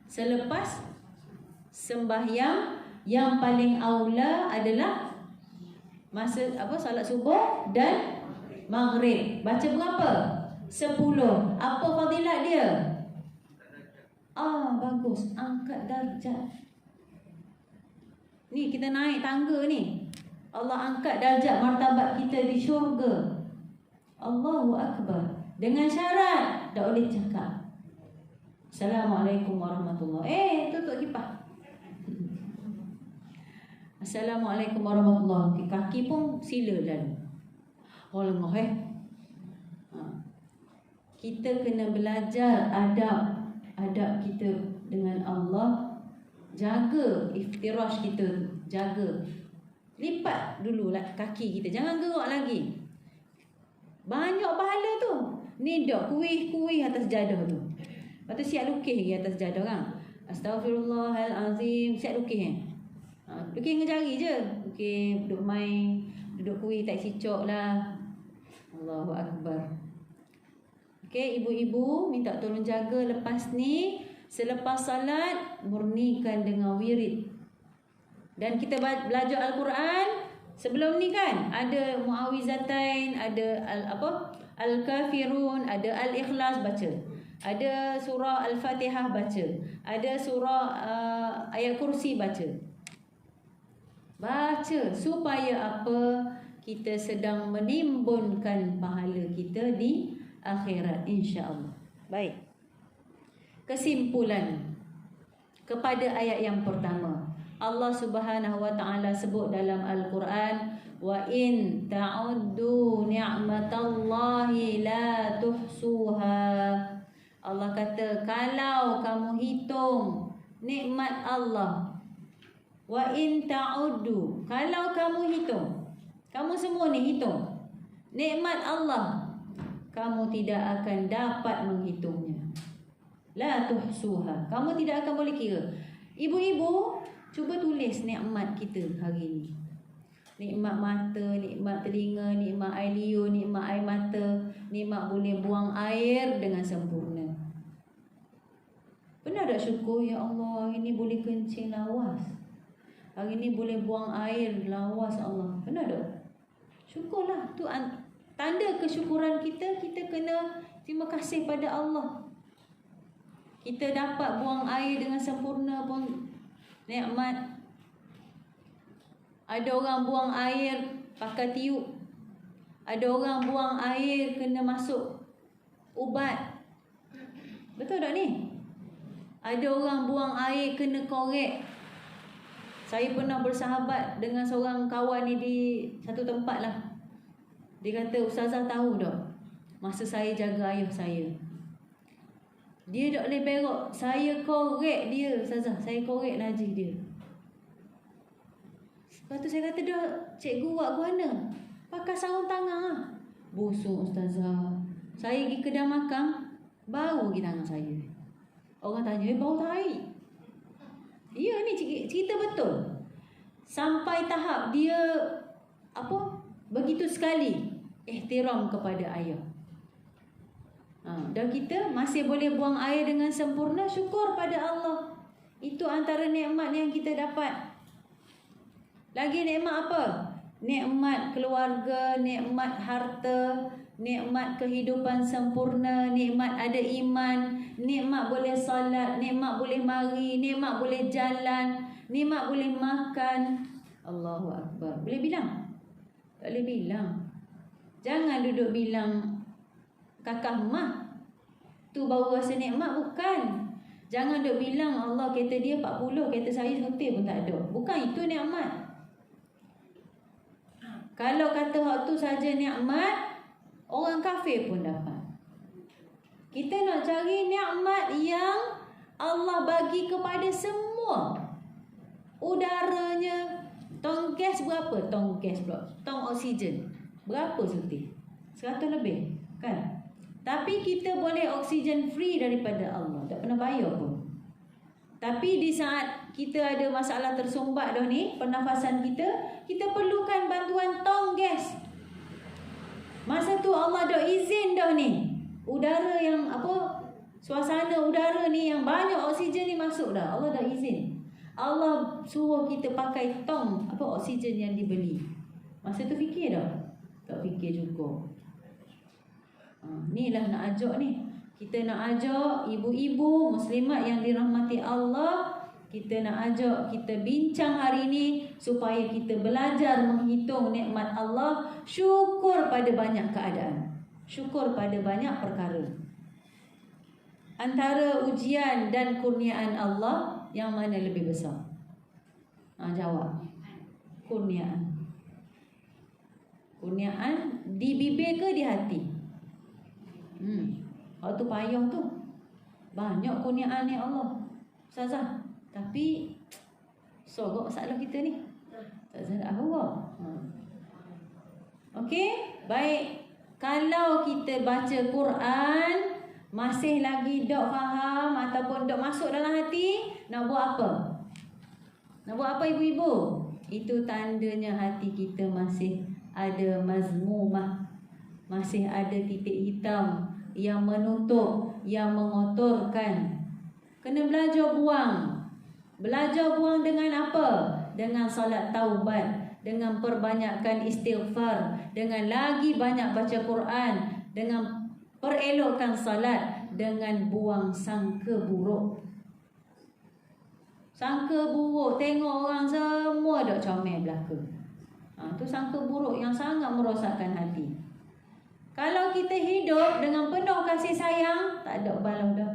Selepas sembahyang. Yang paling aula adalah masa salat subuh dan maghrib. Baca berapa? 10. Apa fadilat dia? Bagus. Angkat darjat. Ni kita naik tangga ni. Allah angkat darjat martabat kita di syurga. Allahu Akbar. Dengan syarat tak boleh cakap Assalamualaikum warahmatullahi. Tutup kipas. Assalamualaikum warahmatullahi. Kaki pun sila lalu. Lengah Kita kena belajar adab kita dengan Allah. Jaga iftirash kita, jaga. Lipat dulu lah kaki kita, jangan gerak lagi. Banyak pahala tu. Ni dah kuih atas jadah tu. Lepas tu siap lukis lagi atas jadah kan. Astaghfirullahalazim. Siap lukis lukis dengan jari je. Lukis, duduk main, duduk kuih tak sicok lah. Allahu Akbar. Okey, ibu-ibu minta tolong jaga lepas ni. Selepas salat, murnikan dengan wirid. Dan kita belajar Al-Quran. Sebelum ni kan ada Muawizatain, ada Al-Kafirun, ada Al-Ikhlas baca. Ada surah Al-Fatihah baca. Ada surah ayat kursi baca. Baca supaya apa? Kita sedang menimbunkan pahala kita di akhirat, insya-Allah. Baik. Kesimpulan kepada ayat yang pertama, Allah Subhanahu wa taala sebut dalam Al-Quran, wa in ta'uddu ni'matallahi la tuhsuha. Allah kata, kalau kamu hitung nikmat Allah, wa in ta'uddu, kalau kamu hitung, kamu semua ni hitung nikmat Allah, kamu tidak akan dapat menghitungnya. La tuhsuha, kamu tidak akan boleh kira. Ibu-ibu, cuba tulis nikmat kita hari ini. Nikmat mata, nikmat telinga, nikmat air liur, nikmat air mata, nikmat boleh buang air dengan sempurna. Pernah tak syukur, ya Allah, hari ini boleh kencing lawas, hari ini boleh buang air lawas Allah. Pernah tak? Syukurlah. Tu tanda kesyukuran kita. Kita kena terima kasih pada Allah. Kita dapat buang air dengan sempurna pun nikmat. Ada orang buang air pakai tiup. Ada orang buang air kena masuk ubat. Betul tak ni? Ada orang buang air kena korek. Saya pernah bersahabat dengan seorang kawan ni di satu tempat lah. Dia kata, Ustazah tahu tak, masa saya jaga ayah saya, dia tak boleh berok. Saya korek dia, Ustazah. Saya korek najis dia. Lepas tu saya kata, dah cikgu buat ke mana? Pakai sarung tangan lah. Busuk, Ustazah. Saya pergi kedai makan, bau pergi tangan saya. Orang tanya, bau tahi. Ya, ni cerita betul. Sampai tahap dia begitu sekali ihtiram kepada ayah. Dan kita masih boleh buang air dengan sempurna. Syukur pada Allah. Itu antara nikmat yang kita dapat. Lagi nikmat apa? Nikmat keluarga, nikmat harta, nikmat kehidupan sempurna, nikmat ada iman, nikmat boleh salat, nikmat boleh mari, nikmat boleh jalan, nikmat boleh makan. Allahu Akbar. Boleh bilang? Tak boleh bilang. Jangan duduk bilang kakak mak tu baru rasa nikmat, bukan. Jangan duk bilang Allah kereta dia 40, kereta saya setir pun tak ada. Bukan itu nikmat. Kalau kata hak tu saja nikmat, orang kafir pun dapat. Kita nak cari nikmat yang Allah bagi kepada semua. Udaranya, tong gas berapa? Tong gas pula. Tong oksigen berapa setir? 100 lebih, kan? Tapi kita boleh oksigen free daripada Allah, tak pernah bayar pun. Tapi di saat kita ada masalah tersumbat dah ni, pernafasan kita perlukan bantuan tong gas. Masa tu Allah dah izin dah ni. Udara yang suasana udara ni yang banyak oksigen ni masuk dah. Allah dah izin. Allah suruh kita pakai tong oksigen yang dibeli. Masa tu fikir dah? Tak fikir cukup. Ni lah nak ajak ni. Kita nak ajak ibu-ibu muslimat yang dirahmati Allah. Kita nak ajak kita bincang hari ni supaya kita belajar menghitung nikmat Allah. Syukur pada banyak keadaan. Syukur pada banyak perkara. Antara ujian dan kurniaan Allah, yang mana lebih besar? Jawab. Kurniaan. Kurniaan di bibir ke di hati? Waktu payah tu banyak kurniaan ni Allah, Ustazah. Tapi sogok masalah kita ni tak salah Allah. Okey, baik. Kalau kita baca Quran masih lagi tak faham ataupun tak masuk dalam hati, nak buat apa? Nak buat apa ibu-ibu? Itu tandanya hati kita masih ada mazmumah, masih ada titik hitam yang menutup, yang mengotorkan. Kena belajar buang. Belajar buang dengan apa? Dengan solat taubat, dengan perbanyakkan istighfar, dengan lagi banyak baca Quran, dengan perelokkan salat, dengan buang sangka buruk. Sangka buruk, tengok orang semua dak comel belaka. Tu sangka buruk yang sangat merosakkan hati. Kalau kita hidup dengan penuh kasih sayang, tak ada balau dah.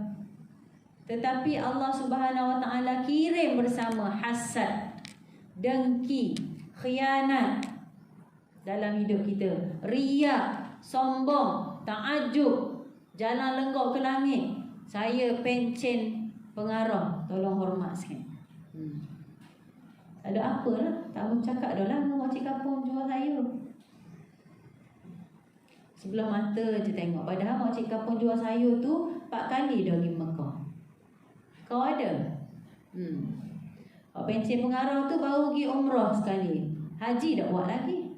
Tetapi Allah Subhanahu Wa Taala kirim bersama hasad, dengki, khianat dalam hidup kita. Riak, sombong, ta'ajub, jalan lenggok ke langit. Saya pencen pengarah, tolong hormat sikit. Tak ada apa lah, tak mau cakap dah lah dengan makcik kampung jual sayur. Sebelah mata je tengok. Padahal makcik kampung jual sayur tu 4 kali dah pergi Mekah. Kau ada? Pak pencen pengarah tu baru pergi umrah sekali. Haji dah buat lagi.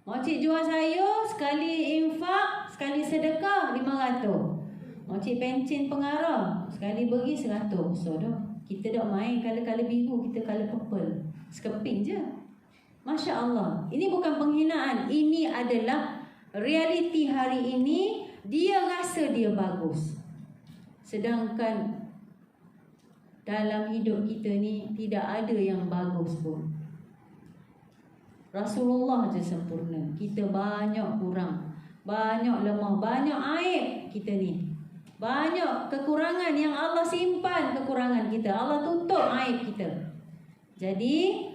Makcik jual sayur, sekali infak, sekali sedekah 500. Makcik pencen pengarah, sekali bagi 100. So dah, kita dah main kala-kala biru, kita kala purple. Sekeping je. Masya Allah. Ini bukan penghinaan. Ini adalah realiti hari ini. Dia rasa dia bagus. Sedangkan dalam hidup kita ni tidak ada yang bagus pun. Rasulullah je sempurna. Kita banyak kurang, banyak lemah, banyak aib kita ni. Banyak kekurangan yang Allah simpan kekurangan kita. Allah tutup aib kita. Jadi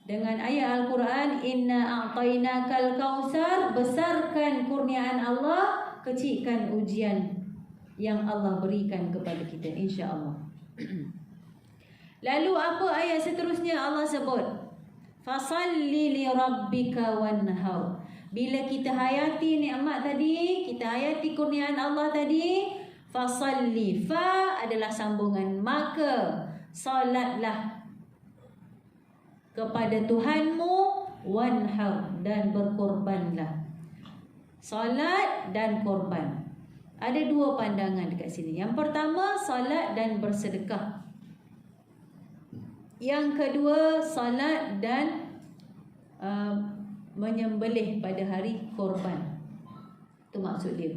dengan ayat Al-Quran, inna a'tainakal kautsar, besarkan kurniaan Allah, kecilkan ujian yang Allah berikan kepada kita, insya-Allah. Lalu apa ayat seterusnya Allah sebut? Fasalli li rabbika wanhar. Bila kita hayati nikmat tadi, kita hayati kurniaan Allah tadi, fasalli, fa adalah sambungan, maka salatlah kepada Tuhanmu, wanhar, dan berkorbanlah. Salat dan korban. Ada 2 pandangan dekat sini. Yang pertama, salat dan bersedekah. Yang kedua, salat dan menyembelih pada hari korban. Itu maksud dia.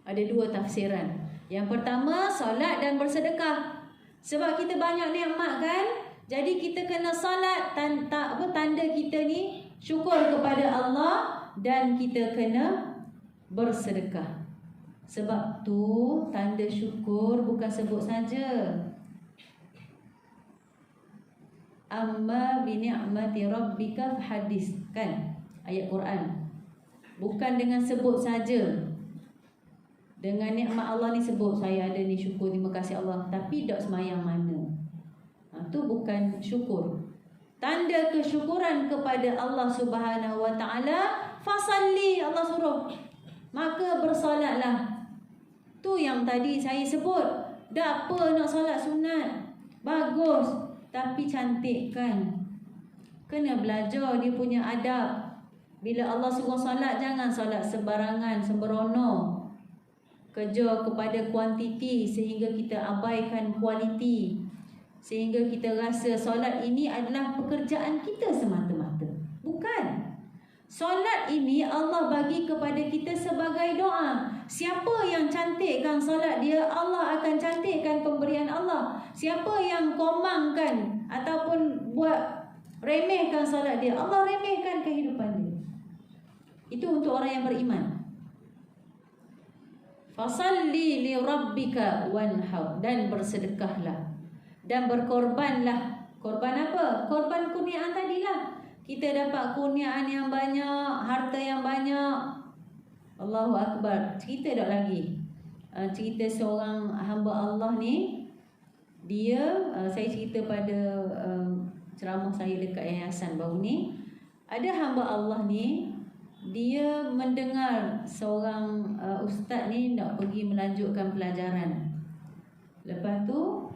Ada 2 tafsiran. Yang pertama, salat dan bersedekah. Sebab kita banyak nikmat kan? Jadi kita kena salat, tanda kita ni syukur kepada Allah, dan kita kena bersedekah. Sebab tu tanda syukur bukan sebut saja. Amma bi ni'mati rabbika fahadis, kan? Ayat Quran. Bukan dengan sebut saja. Dengan nikmat Allah ni sebut, saya ada ni, syukur, terima kasih Allah. Tapi tak semayang mana. Tu bukan syukur. Tanda kesyukuran kepada Allah Subhanahu Wa Taala, fasalli, Allah suruh. maka bersolatlah. Tu yang tadi saya sebut. Dah apa nak solat sunat, bagus, tapi cantikkan. Kena belajar dia punya adab. Bila Allah suruh solat, jangan solat sembarangan, sembrono. Kerja kepada kuantiti sehingga kita abaikan kualiti. Sehingga kita rasa solat ini adalah pekerjaan kita semata-mata. Bukan. Solat ini Allah bagi kepada kita sebagai doa. Siapa yang cantikkan solat dia, Allah akan cantikkan pemberian Allah. Siapa yang komangkan ataupun buat remehkan solat dia, Allah remehkan kehidupan dia. Itu untuk orang yang beriman. Fasalli li rabbika wanhar, dan bersedekahlah dan berkorbanlah. Korban apa? Korban kurniaan tadilah. Kita dapat kurniaan yang banyak, harta yang banyak. Allahu Akbar. Cerita tak lagi. Cerita seorang hamba Allah ni. Dia, saya cerita pada ceramah saya dekat yayasan baru ni. Ada hamba Allah ni, dia mendengar seorang ustaz ni nak pergi melanjutkan pelajaran. Lepas tu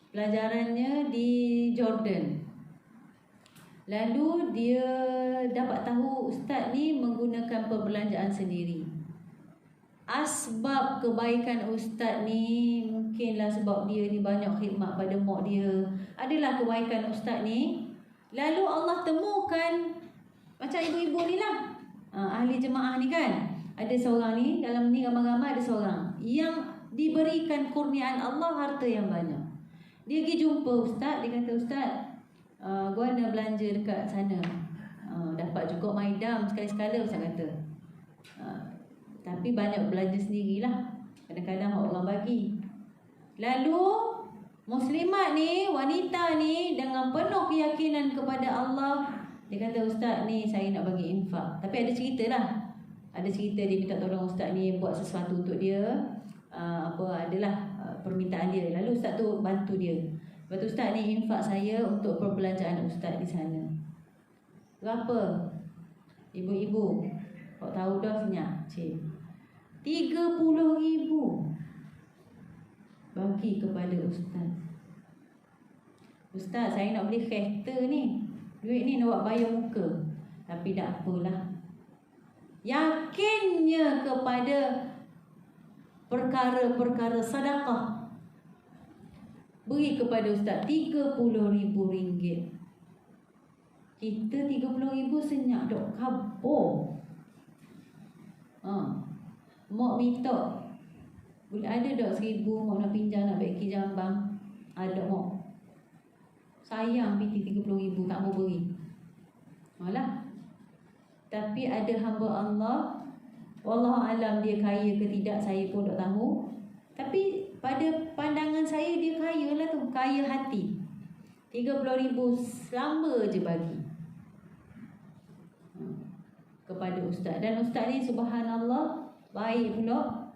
pelajarannya di Jordan. Lalu dia dapat tahu ustaz ni menggunakan perbelanjaan sendiri. Asbab kebaikan ustaz ni mungkinlah sebab dia ni banyak khidmat pada mak dia. Adalah kebaikan ustaz ni. Lalu Allah temukan macam ibu-ibu ni lah, ahli jemaah ni kan. Ada seorang ni, dalam ni ramai-ramai ada seorang yang diberikan kurniaan Allah harta yang banyak. Dia pergi jumpa ustaz, dia kata, ustaz, gua nak belanja dekat sana. Dapat juga maidam sekali-sekala, ustaz kata. Tapi banyak belanja sendirilah. Kadang-kadang orang bagi. Lalu muslimat ni, wanita ni dengan penuh keyakinan kepada Allah, dia kata, ustaz ni saya nak bagi infak. Tapi ada cerita lah. Ada cerita dia minta tolong ustaz ni buat sesuatu untuk dia. Adalah permintaan dia. Lalu ustaz tu bantu dia. Lepas tu, ustaz ni infak saya untuk perbelanjaan ustaz di sana. Berapa? Ibu-ibu, kau tahu dah senyap, cik. 30,000 bagi kepada ustaz. Ustaz, saya nak beli kereta ni. Duit ni nak buat bayar muka. Tapi tak apalah. Yakinnya kepada perkara-perkara sedekah. Beri kepada ustaz RM30,000. Kita 30,000 senyap dok kabur. Mak minta, boleh ada dok 1,000 mak nak pinjam nak baiki jambang. Ada mak. Sayang PT 30,000 tak mau beri. Malah. Tapi ada hamba Allah, wallahu alam dia kaya ke tidak saya pun tak tahu. Tapi pada pandangan saya dia kaya lah tu, kaya hati. 30,000 sama je bagi kepada ustaz. Dan ustaz ni subhanallah baik pula.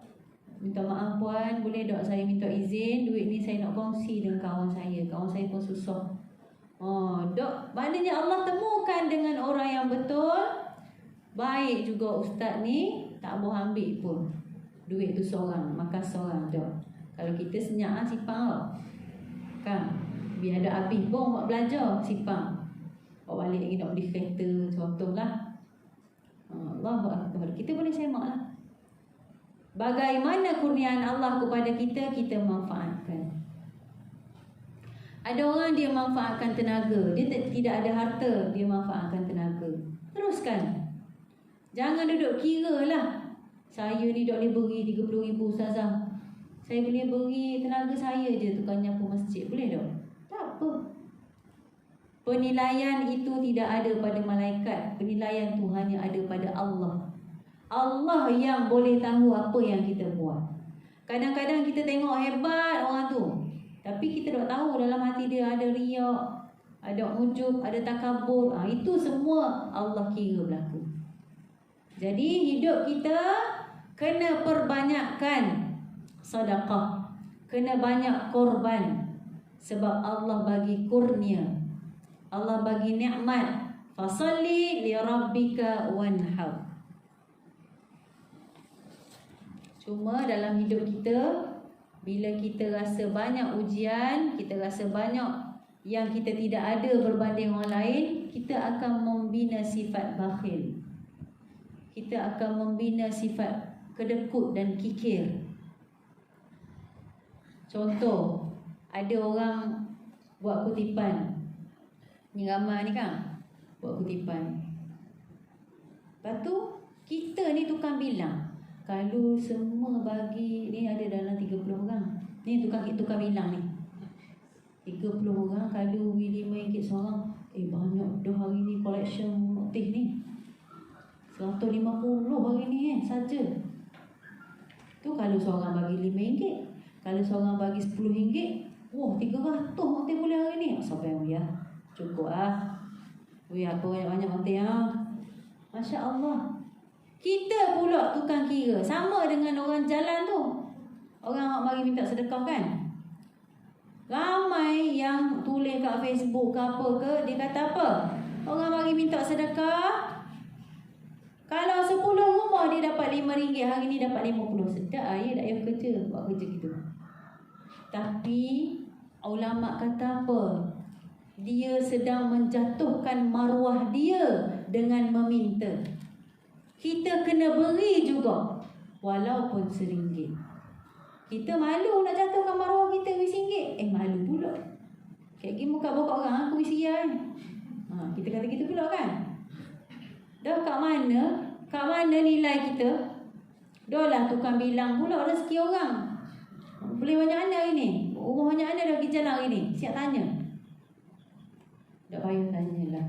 Minta maaf puan, boleh tak saya minta izin, duit ni saya nak kongsi dengan kawan saya. Kawan saya pun susah. Dok, maknanya Allah temukan dengan orang yang betul. Baik juga ustaz ni, tak mau ambil pun. Duit tu seorang, makan seorang. Dok. Kalau kita senyap sipang tau. Kan? Biar ada habis pun buat belajar sipang. Bawa balik lagi nak beli kereta, contohlah. Allahu Akbar. Kita boleh semak lah. Bagaimana kurniaan Allah kepada kita, kita manfaatkan. Ada orang dia manfaatkan tenaga. Dia tidak ada harta, dia manfaatkan tenaga. Teruskan. Jangan duduk kira lah. Saya ni tak boleh beri 30,000 ustazah. Saya boleh beri tenaga saya je tukang nyapu masjid. Boleh tak? Tak apa. Penilaian itu tidak ada pada malaikat. Penilaian tu hanya ada pada Allah. Allah yang boleh tahu apa yang kita buat. Kadang-kadang kita tengok hebat orang tu, tapi kita tak tahu dalam hati dia ada riak, ada ujub, ada takabur. Itu semua Allah kira berlaku. Jadi hidup kita kena perbanyakkan sedekah, kena banyak korban. Sebab Allah bagi kurnia, Allah bagi nikmat. Fasalli li rabbika wanhar. Cuma dalam hidup kita, bila kita rasa banyak ujian, kita rasa banyak yang kita tidak ada berbanding orang lain, kita akan membina sifat bakhil. Kita akan membina sifat kedekut dan kikir. Contoh, ada orang buat kutipan. Ni ramai ni kan, buat kutipan. Lepas tu, kita ni tukang bilang. Kalau semua bagi, ni ada dalam 30 orang. Ni tukang bilang ni. 30 orang kalau RM5 seorang. Banyak dah hari ni collection notis ni. 150 hari ni saja. Tu kalau seorang bagi RM5. Kalau seorang bagi RM10. Wah, 300 notis boleh hari ni. Siapa yang ya? Cukup lah. Apa banyak-banyak notis lah. Masya Allah. Kita pula tukang kira. Sama dengan orang jalan tu. Orang nak mari minta sedekah kan. Ramai yang tulis kat Facebook ke apa ke. Dia kata apa? Orang mari minta sedekah. Kalau 10 rumah dia dapat RM5. Hari ni dapat 50. Sedap lah ya, tak payah kerja. Buat kerja kita. Tapi ulama kata apa? Dia sedang menjatuhkan maruah dia dengan meminta. Kita kena beri juga, walaupun RM1. Kita malu nak jatuhkan maruah kita RM1. Malu pula. Kayak gini muka bokok orang, aku isi kan. Kita kata gitu pula kan. Dah kat mana nilai kita? Dah lah tukang bilang pula rezeki orang. Boleh banyak mana hari ni? Rumah banyak mana dah pergi jalan hari ni? Siap tanya. Tak payah tanyalah.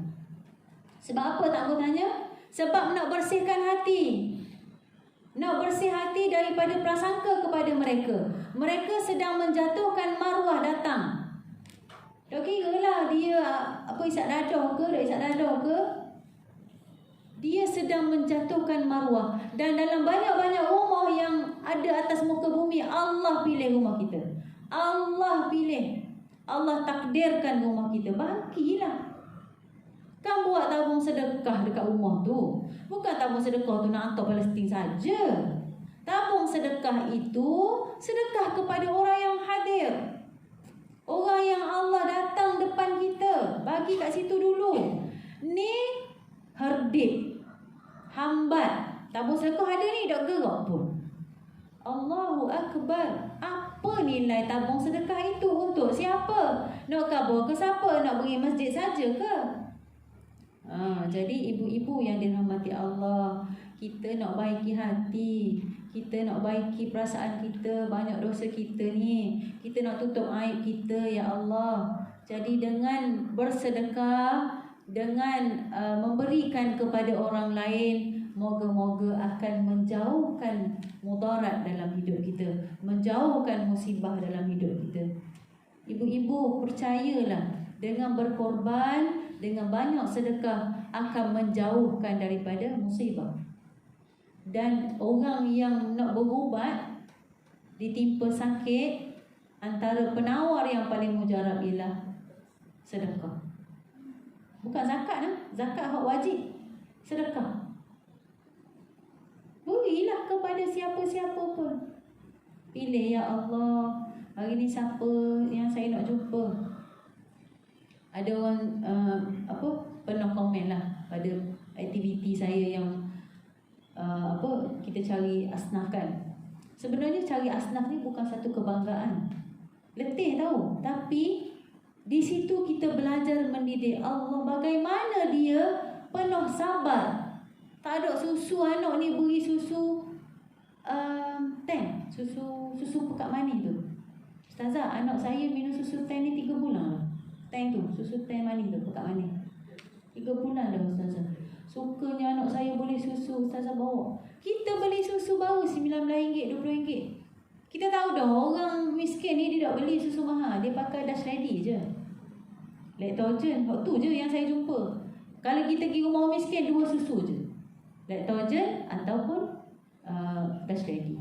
Sebab apa tak aku tanya? Sebab nak bersihkan hati. Nak bersih hati daripada prasangka kepada mereka. Mereka sedang menjatuhkan maruah datang. Tak kira lah dia isap dadah ke, tak isap dadah ke. Dia sedang menjatuhkan maruah. Dan dalam banyak-banyak rumah yang ada atas muka bumi, Allah pilih rumah kita. Allah pilih. Allah takdirkan rumah kita. Bagilah. Kan buat tabung sedekah dekat rumah tu. Bukan tabung sedekah tu nak hantar Palestin saja. Tabung sedekah itu sedekah kepada orang yang hadir. Orang yang Allah datang depan kita. Bagi kat situ dulu. Ni herdip, hambat. Tabung sedekah ada ni, tak gerak pun. Allahu Akbar. Apa nilai tabung sedekah itu? Untuk siapa? Nak kabur ke siapa? Nak beri masjid saja ke? Jadi ibu-ibu yang dirahmati Allah, kita nak baiki hati, kita nak baiki perasaan kita. Banyak dosa kita ni, kita nak tutup aib kita, ya Allah. Jadi dengan bersedekah, dengan memberikan kepada orang lain, moga-moga akan menjauhkan mudarat dalam hidup kita, menjauhkan musibah dalam hidup kita. Ibu-ibu percayalah, dengan berkorban, dengan banyak sedekah akan menjauhkan daripada musibah. Dan orang yang nak berubat ditimpa sakit, antara penawar yang paling mujarab ialah sedekah. Bukan zakat lah. Zakat hak wajib. Sedekah. Berilah kepada siapa-siapa pun. Pilih, ya Allah, hari ni siapa yang saya nak jumpa. Ada orang pernah komen lah pada aktiviti saya yang kita cari asnaf kan. Sebenarnya cari asnaf ni bukan satu kebanggaan. Letih tahu. Tapi di situ kita belajar mendidik Allah bagaimana dia penuh sabar. Tak ada susu anak ni beri susu tank, susu pekat manis tu. Ustazah, anak saya minum susu tank ni 3 bulan lah. Tank tu, susu tank manis tu, pekat manis. 3 bulan dah Ustazah. Sukanya anak saya boleh susu, Ustazah bawa. Kita beli susu baru RM19, RM20. Kita tahu dah orang miskin ni dia tak beli susu mahal. Dia pakai Dash Ready je. Lactogen, tu je yang saya jumpa. Kalau kita pergi rumah orang miskin, 2 susu je. Lactogen ataupun Dash Ready.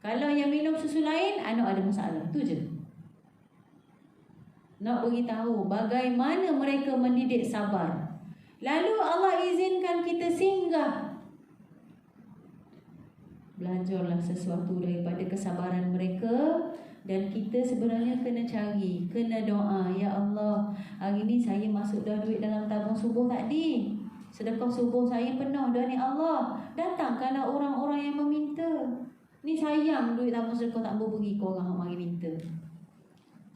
Kalau yang minum susu lain, anak ada masalah. Tu je. Nak beritahu bagaimana mereka mendidik sabar. Lalu Allah izinkan kita singgah Belajarlah sesuatu daripada kesabaran mereka. Dan kita sebenarnya kena cari, kena doa, ya Allah, hari ni saya masuk dah duit dalam tabung subuh tadi, sedekah subuh saya penuh dah ni Allah. Datangkanlah orang-orang yang meminta. Ni sayang duit tabung sedekah tak berbagi ke orang yang mari minta.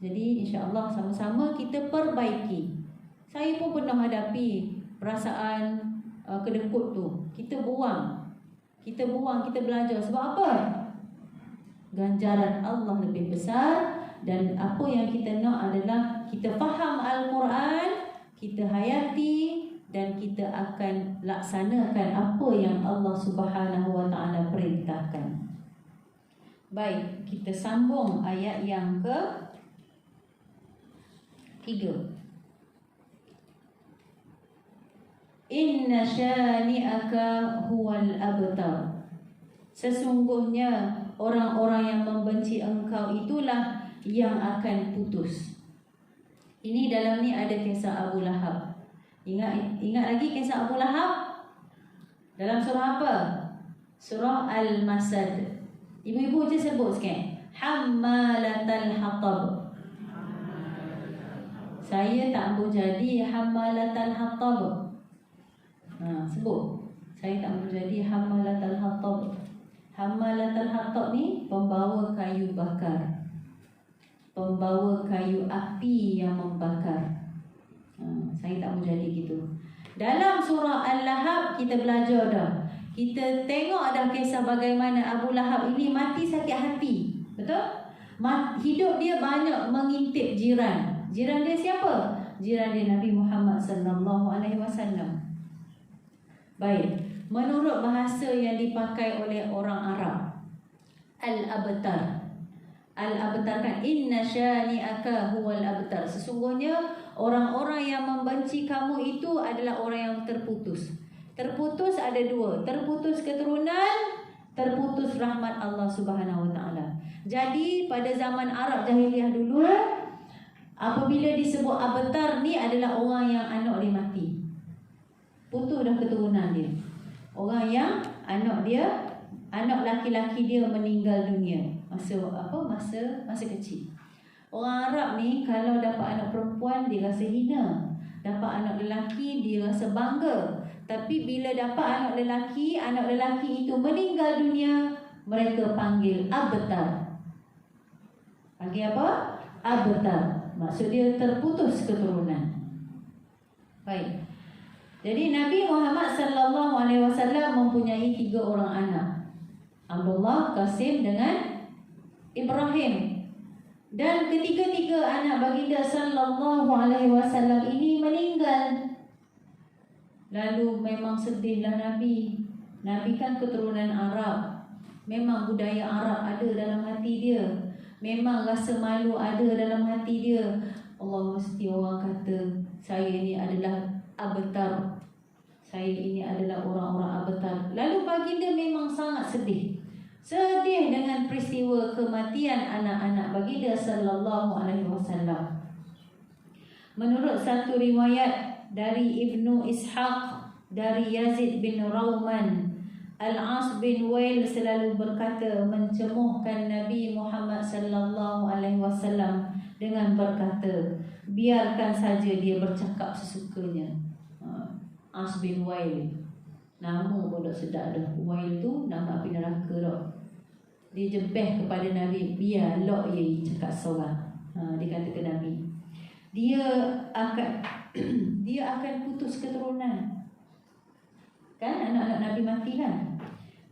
Jadi insya-Allah sama-sama kita perbaiki. Saya pun pernah hadapi perasaan kedekut tu. Kita buang, kita belajar. Sebab apa? Ganjaran Allah lebih besar. Dan apa yang kita nak adalah kita faham Al-Quran, kita hayati, dan kita akan laksanakan apa yang Allah Subhanahu Wa Taala perintahkan. Baik, kita sambung ayat yang ke-3. Inna syani'aka huwal abtar. Sesungguhnya orang-orang yang membenci engkau itulah yang akan putus. Ini dalam ni ada kisah Abu Lahab. Ingat lagi kisah Abu Lahab? Dalam surah apa? Surah Al-Masad. Ibu-ibu je sebut sikit. Hammalatal hatab. Saya tak mau jadi hammalatal hatab. Sebut. Saya tak mau jadi hammalatal hatab. Hammalatal hatab ni pembawa kayu bakar, pembawa kayu api yang membakar. Saya tak mau jadi gitu. Dalam surah Al-Lahab kita belajar dah. Kita tengok dah kisah bagaimana Abu Lahab ini mati sakit hati. Betul? Hidup dia banyak mengintip jiran. Jiran dia siapa? Jiran dia Nabi Muhammad sallallahu alaihi wasallam. Baik, menurut bahasa yang dipakai oleh orang Arab, Al-Abtar. Al-Abtar kan, inna syani'aka huwal abtar. Sesungguhnya orang-orang yang membenci kamu itu adalah orang yang terputus. Terputus ada dua, terputus keturunan, terputus rahmat Allah Subhanahu Wa Taala. Jadi pada zaman Arab jahiliah dulu, apabila disebut abtar ni adalah orang yang anak dia mati, putus dah keturunan dia. Orang yang anak laki-laki dia meninggal dunia masa kecil. Orang Arab ni kalau dapat anak perempuan dia rasa hina, dapat anak lelaki dia rasa bangga. Tapi bila dapat anak lelaki itu meninggal dunia, mereka panggil abtar. Panggil apa? Abtar. Maksud dia terputus keturunan. Baik. Jadi Nabi Muhammad sallallahu alaihi wasallam mempunyai 3 orang anak. Abdullah, Qasim dengan Ibrahim. Dan ketiga-tiga anak baginda sallallahu alaihi wasallam ini meninggal. Lalu memang sedihlah Nabi. Nabi kan keturunan Arab. Memang budaya Arab ada dalam hati dia. Memang rasa malu ada dalam hati dia. Allah, mesti orang kata saya ini adalah abtar. Saya ini adalah orang-orang abtar. Lalu baginda memang sangat sedih. Sedih dengan peristiwa kematian anak-anak baginda sallallahu alaihi wasallam. Menurut satu riwayat dari Ibnu Ishaq dari Yazid bin Rawman, Al-As bin Wail selalu berkata mencemuhkan Nabi Muhammad sallallahu alaihi wasallam dengan berkata, biarkan saja dia bercakap sesukanya. As bin Wail, nama pun dah sedap dah. Wail tu nama api neraka dah. Dia jebeh kepada Nabi, biarlah ia cakap seorang. Dia kata ke Nabi, dia akan putus keturunan. Kan anak-anak Nabi mati kan?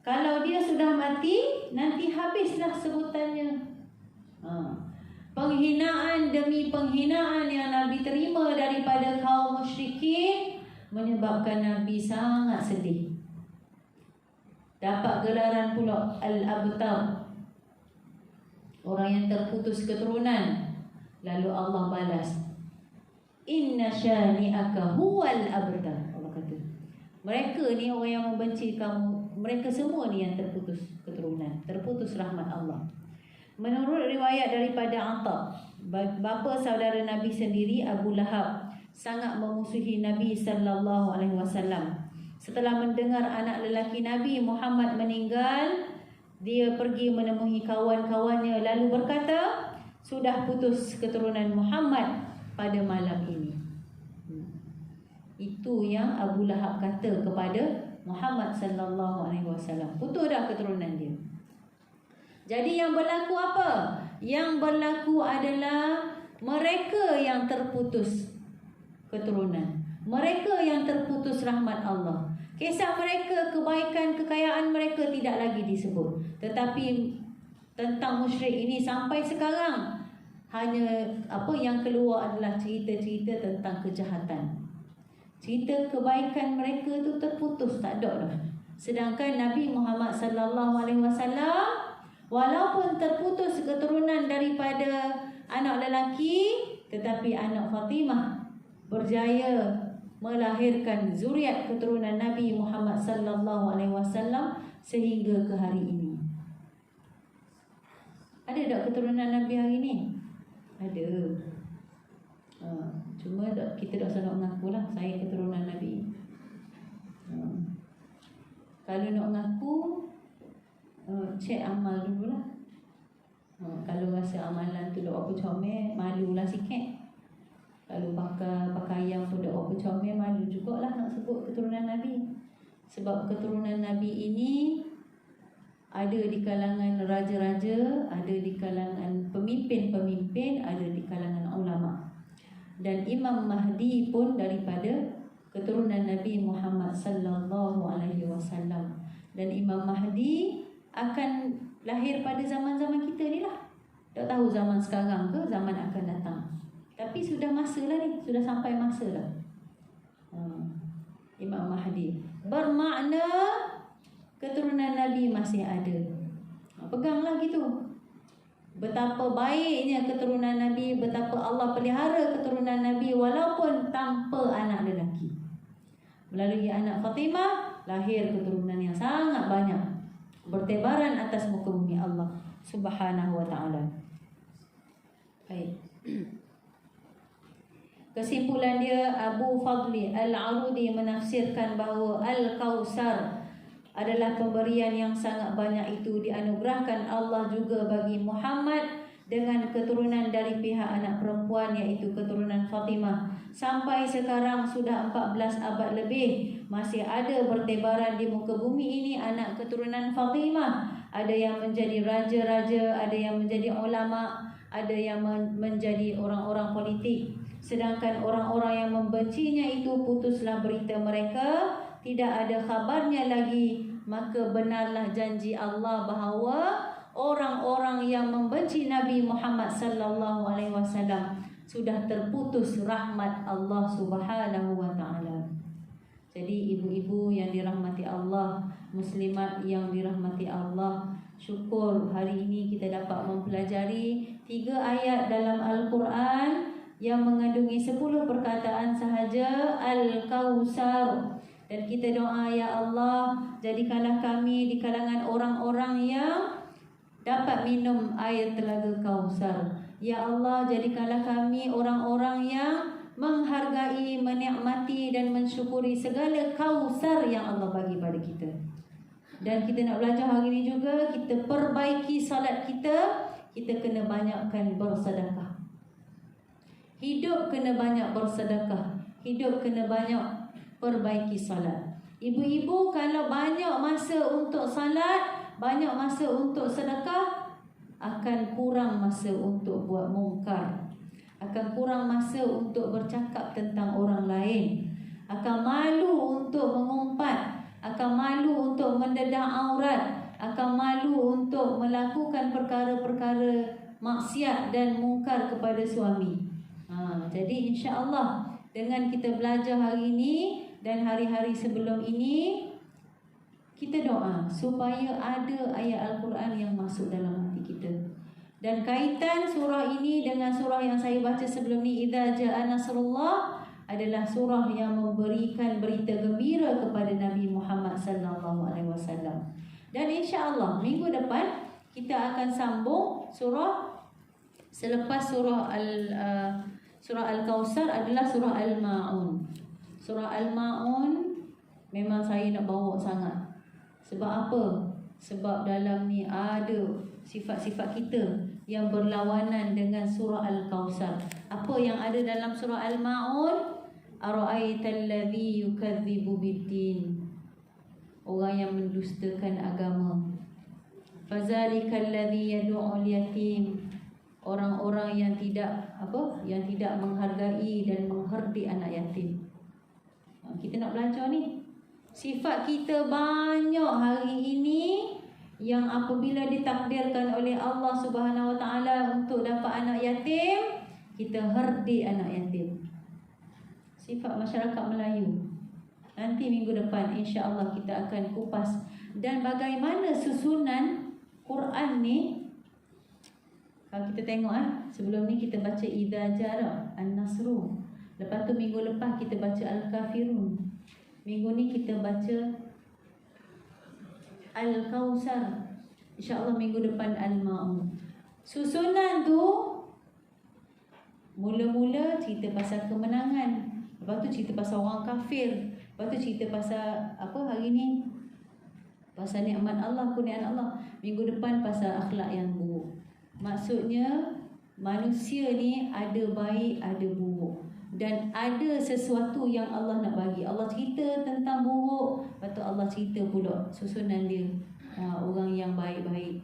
Kalau dia sudah mati, nanti habislah sebutannya. Penghinaan demi penghinaan yang Nabi terima daripada kaum musyrikin menyebabkan Nabi sangat sedih. Dapat gelaran pula Al-Abtar, orang yang terputus keturunan. Lalu Allah balas, inna syani'aka huwal abtar. Allah kata, mereka ni orang yang membenci kamu, mereka semua ni yang terputus keturunan, terputus rahmat Allah. Menurut riwayat daripada Atta, bapa saudara Nabi sendiri Abu Lahab sangat memusuhi Nabi sallallahu alaihi wasallam. Setelah mendengar anak lelaki Nabi Muhammad meninggal, dia pergi menemui kawan-kawannya lalu berkata, sudah putus keturunan Muhammad pada malam ini. Itu yang Abu Lahab kata kepada Muhammad sallallahu alaihi wasallam. Putus dah keturunan dia. Jadi yang berlaku apa? Yang berlaku adalah mereka yang terputus keturunan. Mereka yang terputus rahmat Allah. Kisah mereka, kebaikan, kekayaan mereka tidak lagi disebut. Tetapi tentang musyrik ini sampai sekarang hanya apa yang keluar adalah cerita-cerita tentang kejahatan. Cerita kebaikan mereka tu terputus, tak ada dah. Sedangkan Nabi Muhammad sallallahu alaihi wasallam walaupun terputus keturunan daripada anak lelaki, tetapi anak Fatimah berjaya melahirkan zuriat keturunan Nabi Muhammad sallallahu alaihi wasallam sehingga ke hari ini. Ada tak keturunan Nabi hari ini? Ada. Cuma kita tak usah nak mengaku lah saya keturunan Nabi. Kalau nak mengaku, cek amal dulu lah. Kalau rasa amalan tu dah apa comel, malulah sikit. Kalau pakaian pun dah apa comel, malu jugalah nak sebut keturunan Nabi. Sebab keturunan Nabi ini ada di kalangan raja-raja, ada di kalangan pemimpin-pemimpin, ada di kalangan ulama. Dan Imam Mahdi pun daripada keturunan Nabi Muhammad sallallahu alaihi wasallam. Dan Imam Mahdi akan lahir pada zaman-zaman kita ni lah. Tak tahu zaman sekarang ke zaman akan datang. Tapi sudah masa lah ni, sudah sampai masa lah. Imam Mahdi bermakna keturunan Nabi masih ada. Peganglah gitu. Betapa baiknya keturunan Nabi, betapa Allah pelihara keturunan Nabi walaupun tanpa anak lelaki. Melalui anak Fatimah lahir keturunan yang sangat banyak, bertebaran atas muka bumi Allah Subhanahu wa taala. Baik. Kesimpulan dia, Abu Fadli Al-Arudi menafsirkan bahawa Al-Kausar adalah pemberian yang sangat banyak itu dianugerahkan Allah juga bagi Muhammad dengan keturunan dari pihak anak perempuan iaitu keturunan Fatimah. Sampai sekarang sudah 14 abad lebih masih ada bertebaran di muka bumi ini anak keturunan Fatimah. Ada yang menjadi raja-raja, ada yang menjadi ulama, ada yang menjadi orang-orang politik. Sedangkan orang-orang yang membencinya itu putuslah berita mereka, tidak ada khabarnya lagi. Maka benarlah janji Allah bahawa orang-orang yang membenci Nabi Muhammad sallallahu alaihi wasallam sudah terputus rahmat Allah Subhanahu wa taala. Jadi ibu-ibu yang dirahmati Allah, muslimat yang dirahmati Allah, syukur hari ini kita dapat mempelajari 3 ayat dalam Al-Quran yang mengandungi 10 perkataan sahaja, Al-Kausar. Dan kita doa, ya Allah, jadikanlah kami di kalangan orang-orang yang dapat minum air telaga Kausar. Ya Allah, jadikanlah kami orang-orang yang menghargai, menikmati dan mensyukuri segala Kausar yang Allah bagi pada kita. Dan kita nak belajar hari ini juga, kita perbaiki salat kita. Kita kena banyakkan bersedekah. Hidup kena banyak bersedekah. Hidup kena banyak perbaiki salat. Ibu-ibu kalau banyak masa untuk salat, banyak masa untuk sedekah, akan kurang masa untuk buat mungkar, akan kurang masa untuk bercakap tentang orang lain, akan malu untuk mengumpat, akan malu untuk mendedah aurat, akan malu untuk melakukan perkara-perkara maksiat dan mungkar kepada suami. Jadi insya-Allah dengan kita belajar hari ini dan hari-hari sebelum ini, kita doa supaya ada ayat Al-Quran yang masuk dalam hati kita. Dan kaitan surah ini dengan surah yang saya baca sebelum ni, Idza Jaa Nasrullah, adalah surah yang memberikan berita gembira kepada Nabi Muhammad sallallahu alaihi wasallam. Dan insya-Allah minggu depan kita akan sambung surah selepas surah Al-Kausar adalah surah Al-Ma'un. Surah Al-Ma'un memang saya nak bawa sangat. Sebab apa? Sebab dalam ni ada sifat-sifat kita yang berlawanan dengan surah Al-Kausar. Apa yang ada dalam surah Al-Ma'un? Ara'aital ladzi yukadzibu biddin. Orang yang mendustakan agama. Fazalikal ladzi yad'ul yatim. Orang-orang yang tidak yang tidak menghargai dan mengherdik anak yatim. Kita nak belajar ni. Sifat kita banyak hari ini yang apabila ditakdirkan oleh Allah Subhanahu Wa Taala untuk dapat anak yatim, kita herdik anak yatim. Sifat masyarakat Melayu. Nanti minggu depan insya-Allah kita akan kupas dan bagaimana susunan Quran ni. Kalau kita tengok sebelum ni kita baca Idza Jara An-Nasru. Lepas tu minggu lepas kita baca Al-Kafirun. Minggu ni kita baca Al-Kausar. InsyaAllah minggu depan Al-Ma'un. Susunan tu mula-mula cerita pasal kemenangan. Lepas tu cerita pasal orang kafir. Lepas tu cerita pasal hari ni? Pasal nikmat Allah, kurniaan Allah. Minggu depan pasal akhlak yang buruk. Maksudnya manusia ni ada baik, ada buruk. Dan ada sesuatu yang Allah nak bagi. Allah cerita tentang buruk, lepas tu Allah cerita pula susunan dia, orang yang baik-baik,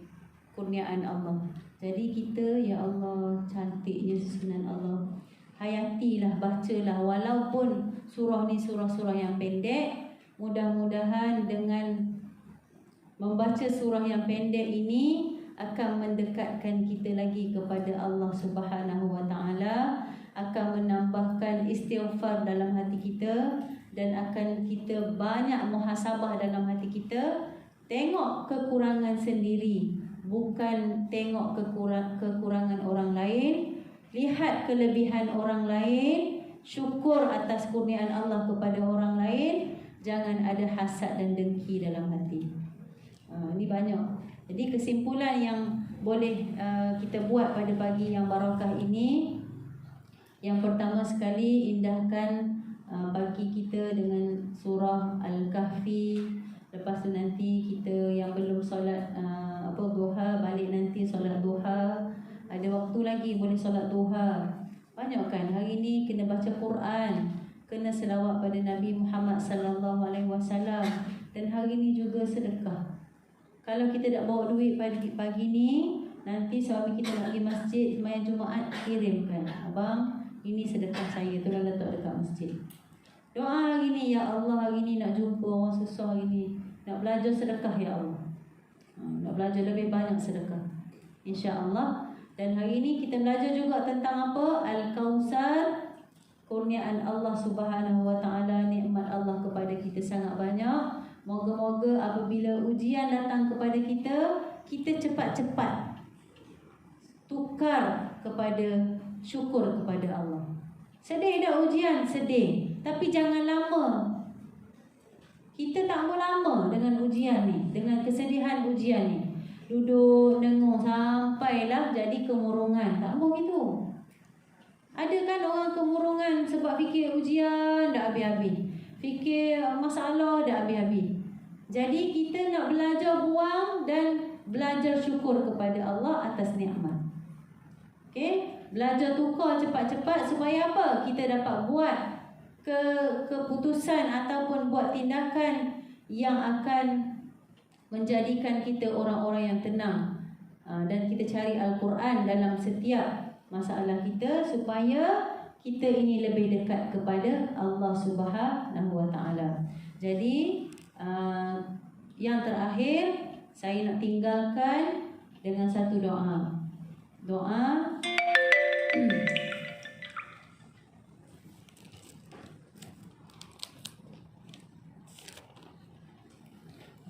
kurniaan Allah. Jadi kita, ya Allah, cantiknya susunan Allah. Hayatilah, bacalah. Walaupun surah ni surah-surah yang pendek, mudah-mudahan dengan membaca surah yang pendek ini akan mendekatkan kita lagi kepada Allah Subhanahu Wa Taala, akan menambahkan istighfar dalam hati kita dan akan kita banyak muhasabah dalam hati kita. Tengok kekurangan sendiri, bukan tengok kekurangan orang lain. Lihat kelebihan orang lain, syukur atas kurniaan Allah kepada orang lain. Jangan ada hasad dan dengki dalam hati. Ini banyak. Jadi kesimpulan yang boleh kita buat pada pagi yang barakah ini, yang pertama sekali, indahkan pagi kita dengan surah Al-Kahfi. Lepas tu nanti kita yang belum solat duha, balik nanti solat duha. Ada waktu lagi boleh solat duha. Banyak kan hari ni kena baca Quran, kena selawat pada Nabi Muhammad sallallahu alaihi wasallam, dan hari ni juga sedekah. Kalau kita tak bawa duit pagi ni, nanti suami kita nak pergi masjid sembahyang Jumaat, kirimkan, abang, ini sedekah saya, tolong letak dekat masjid. Doa hari ni, ya Allah, hari ni nak jumpa orang susah, hari ni nak belajar sedekah, ya Allah. Nak belajar lebih banyak sedekah, insya-Allah. Dan hari ni kita belajar juga tentang apa? Al-Kausar. Kurniaan Allah Subhanahu Wa Taala, nikmat Allah kepada kita sangat banyak. Moga-moga apabila ujian datang kepada kita, kita cepat-cepat tukar kepada syukur kepada Allah. Sedih dah ujian, sedih, tapi jangan lama. Kita tak mau lama dengan ujian ni, dengan kesedihan ujian ni. Duduk dengung sampailah jadi kemurungan. Tak mau gitu. Ada kan orang kemurungan sebab fikir ujian dah habis-habis, fikir masalah dah habis-habis. Jadi kita nak belajar buang dan belajar syukur kepada Allah atas nikmat. Okey, belajar tukar cepat-cepat supaya apa? Kita dapat buat keputusan ataupun buat tindakan yang akan menjadikan kita orang-orang yang tenang. Dan kita cari Al-Quran dalam setiap masalah kita supaya kita ini lebih dekat kepada Allah Subhanahu Wa Taala. Jadi yang terakhir saya nak tinggalkan dengan satu doa.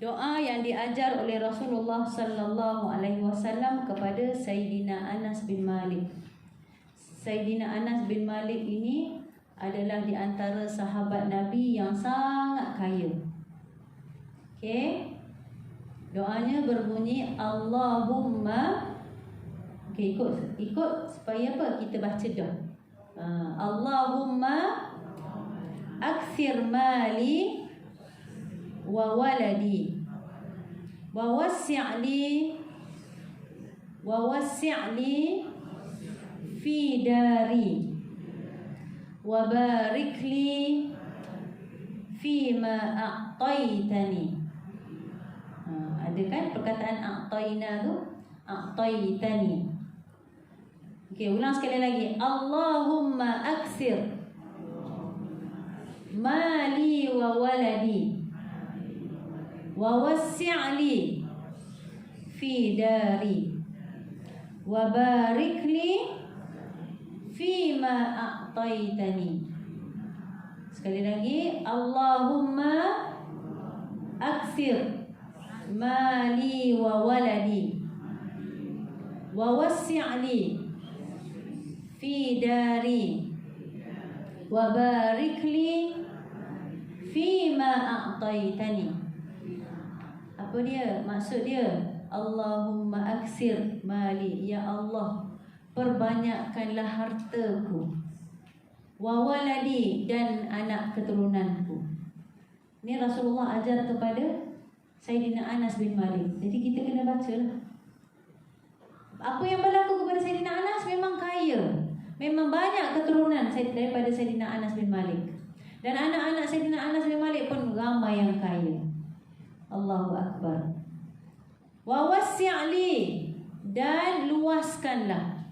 Doa yang diajar oleh Rasulullah sallallahu alaihi wasallam kepada Sayyidina Anas bin Malik. Sayyidina Anas bin Malik ini adalah di antara sahabat Nabi yang sangat kaya. Okey. Doanya berbunyi Allahumma. Okey, ikut supaya apa? Kita baca dah. Allahumma akthir mali wa waladi wa wasi' fi dari wa barik li fi ma a'taitani. Ada kan perkataan a'taina tu, a'taitani. Okey, ulang sekali lagi. Allahumma aksir mali wa waladi wa wassi'li fi dari wa barik li fi ma a'taitani. Sekali lagi. Allahumma aksir mali wa waladi wa wassi'li fi dari wa barik li fi ma a'taitani. Apa dia? Maksud dia, Allahumma aksir mali, ya Allah, perbanyakkanlah hartaku, wa waladi, dan anak keturunanku. Ini Rasulullah ajar kepada Sayyidina Anas bin Malik. Jadi kita kena baca lah. Apa yang berlaku kepada Sayyidina Anas memang kaya, memang banyak keturunan daripada Sayyidina Anas bin Malik. Dan anak-anak Sayyidina Anas bin Malik pun ramai yang kaya. Allahu Akbar. Wa wasi'li, dan luaskanlah.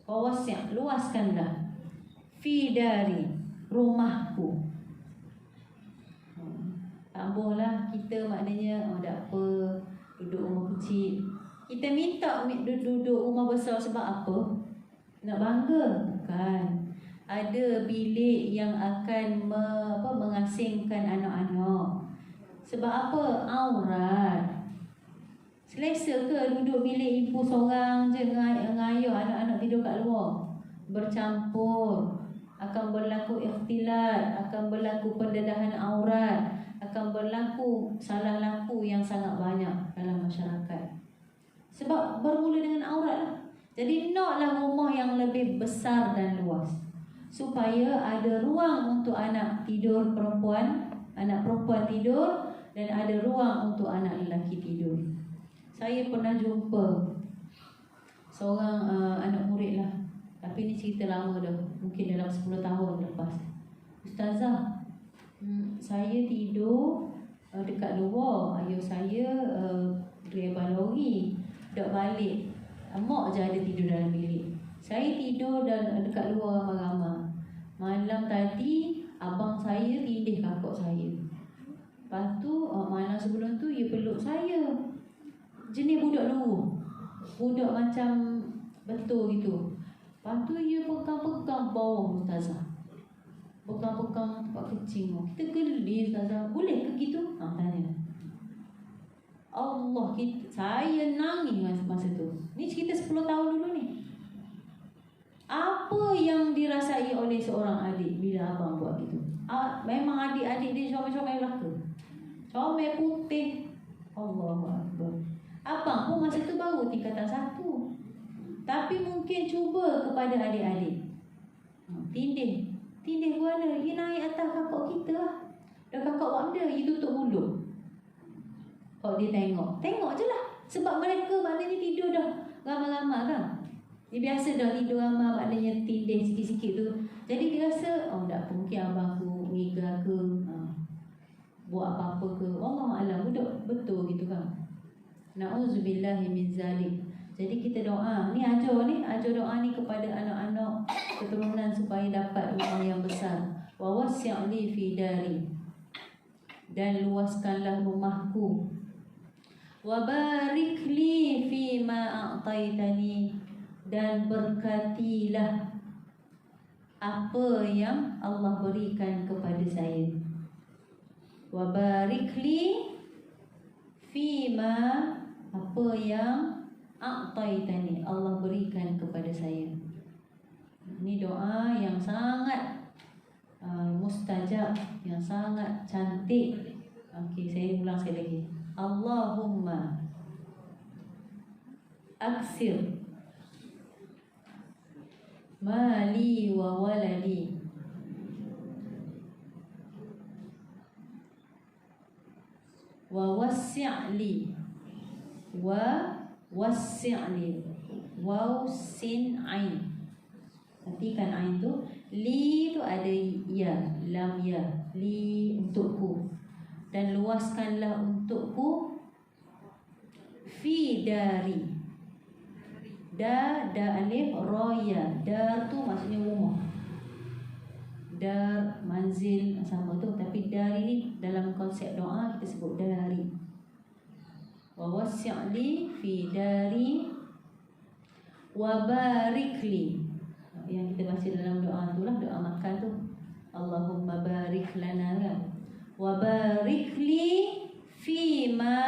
Wa wasi', luaskanlah. Fi dari, rumahku. Tambahlah kita, maknanya tak apa, duduk rumah kecil. Kita minta duduk rumah besar sebab apa? Nak bangga? Bukan. Ada bilik yang akan mengasingkan anak-anak. Sebab apa? Aurat. Selesa ke duduk bilik ibu seorang je ngayuh anak-anak tidur kat luar? Bercampur. Akan berlaku ikhtilat, akan berlaku pendedahan aurat, akan berlaku salah laku yang sangat banyak dalam masyarakat. Sebab bermula dengan aurat lah. Jadi naklah rumah yang lebih besar dan luas, supaya ada ruang untuk anak tidur perempuan, anak perempuan tidur, dan ada ruang untuk anak lelaki tidur. Saya pernah jumpa seorang anak murid lah, tapi ni cerita lama dah, mungkin dalam 10 tahun lepas. Ustazah, saya tidur dekat luar, ayah saya driver lori, dah balik, mak je ada tidur dalam bilik. Saya tidur dekat luar ramai-ramai. Malam tadi abang saya tindih kakak saya. Lepas tu malam sebelum tu dia peluk saya. Jenis budak luruh, budak macam betul gitu. Lepas tu dia pegang-pegang bawah ustazah, pegang-pegang tempat kencing. Kita geli ustazah, boleh ke gitu? Tanya. Allah, saya nangis masa tu. Ni cerita 10 tahun dulu ni. Apa yang dirasai oleh seorang adik bila abang buat gitu? Memang adik-adik dia comel-comel belaka, comel putih. Allahu Akbar. Abang pun masa tu baru tingkatan 1, tapi mungkin cuba kepada adik-adik. Tindih mana? Dia naik atas kakak kita lah. Dah kakak buat benda, dia tutup mulut. Kalau dia tengok je lah. Sebab mereka maknanya tidur dah ramai-ramai kan. Dia biasa dah tidur ramai, maknanya tindih sikit-sikit tu. Jadi dia rasa, tak apa, mungkin abang aku ngiga ke, buat apa-apa ke. Wallahualam, budak betul gitu kan. Na'udzubillahi min zalik. Jadi kita doa. Ni ajar doa ni kepada anak-anak keturunan supaya dapat rumah yang besar. Wa wasi'li fi dari, dan luaskanlah rumahku. Wa barik li fi ma a'taitani, dan berkatilah apa yang Allah berikan kepada saya. Wa barik li fi ma, apa yang a'taitani, Allah berikan kepada saya. Ini doa yang sangat mustajab, yang sangat cantik. Okey, saya ulang sekali lagi. Allahumma aksir mali wa waladi wa wassi'li wa wasi'li, waw sin ain. Nantikan ain tu, li tu ada ya, lam ya, li untukku, dan luaskanlah untukku fi dari, da alif ra ya, dar tu maksudnya rumah, dar manzil sama tu, tapi dari ni dalam konsep doa kita sebut dari. Wa wasi'li fi dari wa barik li, yang kita baca dalam doa tu lah, doa makan tu, Allahumma barik lana kan, wa barik li fima,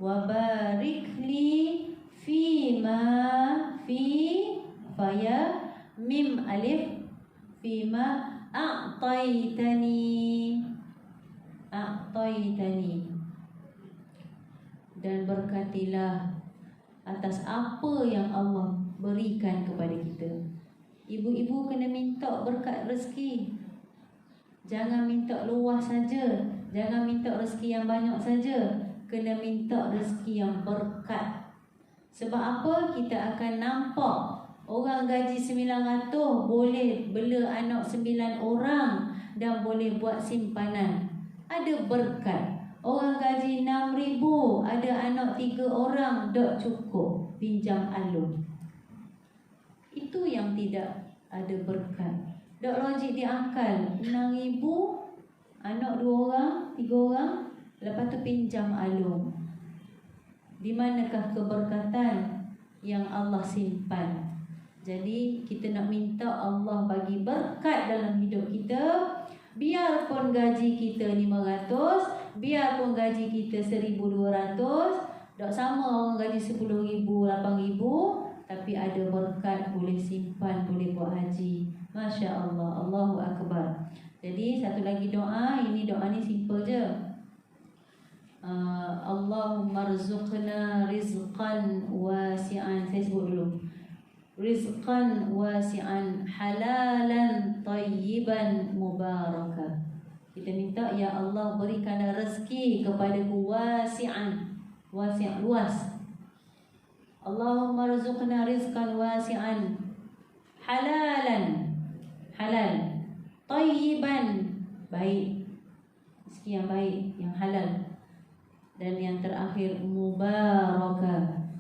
wa barik li fima, fi faya mim alif, fima a'taitani, dan berkatilah atas apa yang Allah berikan kepada kita. Ibu-ibu kena minta berkat rezeki. Jangan minta luas saja, jangan minta rezeki yang banyak saja, kena minta rezeki yang berkat. Sebab apa? Kita akan nampak orang gaji 900 boleh bela anak 9 orang dan boleh buat simpanan. Ada berkat. Orang gaji 6,000 ada anak 3 orang, tak cukup pinjam alung. Itu yang tidak ada berkat. Tak logik diangkal 6,000 anak 2 orang, 3 orang, lepas tu pinjam alung. Di manakah keberkatan yang Allah simpan? Jadi kita nak minta Allah bagi berkat dalam hidup kita. Biarpun gaji kita 500, biarpun gaji kita 1,200, tak sama orang gaji 10,000, 8,000, tapi ada berkat, boleh simpan, boleh buat haji. Masya Allah, Allahu Akbar. Jadi satu lagi doa, ini doa ni simple je. Allahumma rzuqna rizqan wasi'an. Saya sebut dulu. Rizqan wasi'an halalan tayyiban mubarakah. Kita minta, ya Allah berikanlah rezeki kepadaku wasi'an, wasi' luas. Allahumma rzuqna rizqan wasi'an halalan, halal, tayyiban, baik, rezeki yang baik, yang halal, dan yang terakhir mubarakah.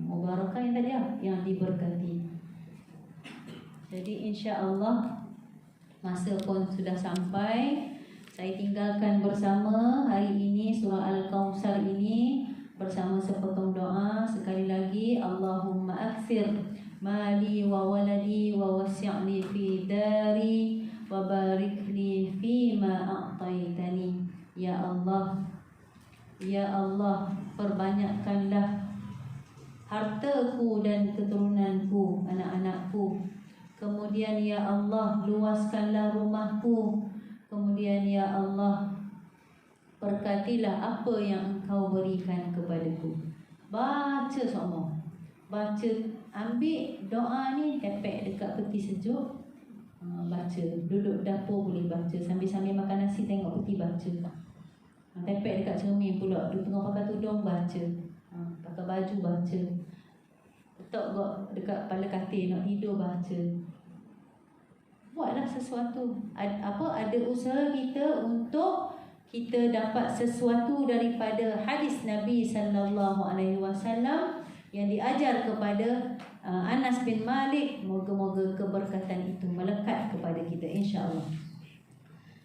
Mubarakah yang tadi yang diberkati. Jadi insya-Allah masa pun sudah sampai. Saya tinggalkan bersama hari ini surah Al-Kautsar ini bersama sepotong doa. Sekali lagi, Allahumma akthir mali wa waladi wa wasi'ni fi dari wa barik li fi ma a'taitani. Ya Allah, ya Allah, perbanyakkanlah hartaku dan keturunanku, anak-anakku. Kemudian ya Allah, luaskanlah rumahku. Kemudian ya Allah, berkatilah apa yang Engkau berikan kepadaku. Baca semua. Baca, ambil doa ni, tepek dekat peti sejuk, baca. Duduk dapur boleh baca, sambil-sambil makan nasi tengok peti baca. Tepek dekat cermin pula, duduk tengah pakai tudung baca, pakai baju baca, letak dekat kepala katil nak tidur baca. Buatlah sesuatu. Ada usaha kita untuk kita dapat sesuatu daripada hadis Nabi sallallahu alaihi wasallam yang diajar kepada Anas bin Malik. Moga-moga keberkatan itu melekat kepada kita insya-Allah.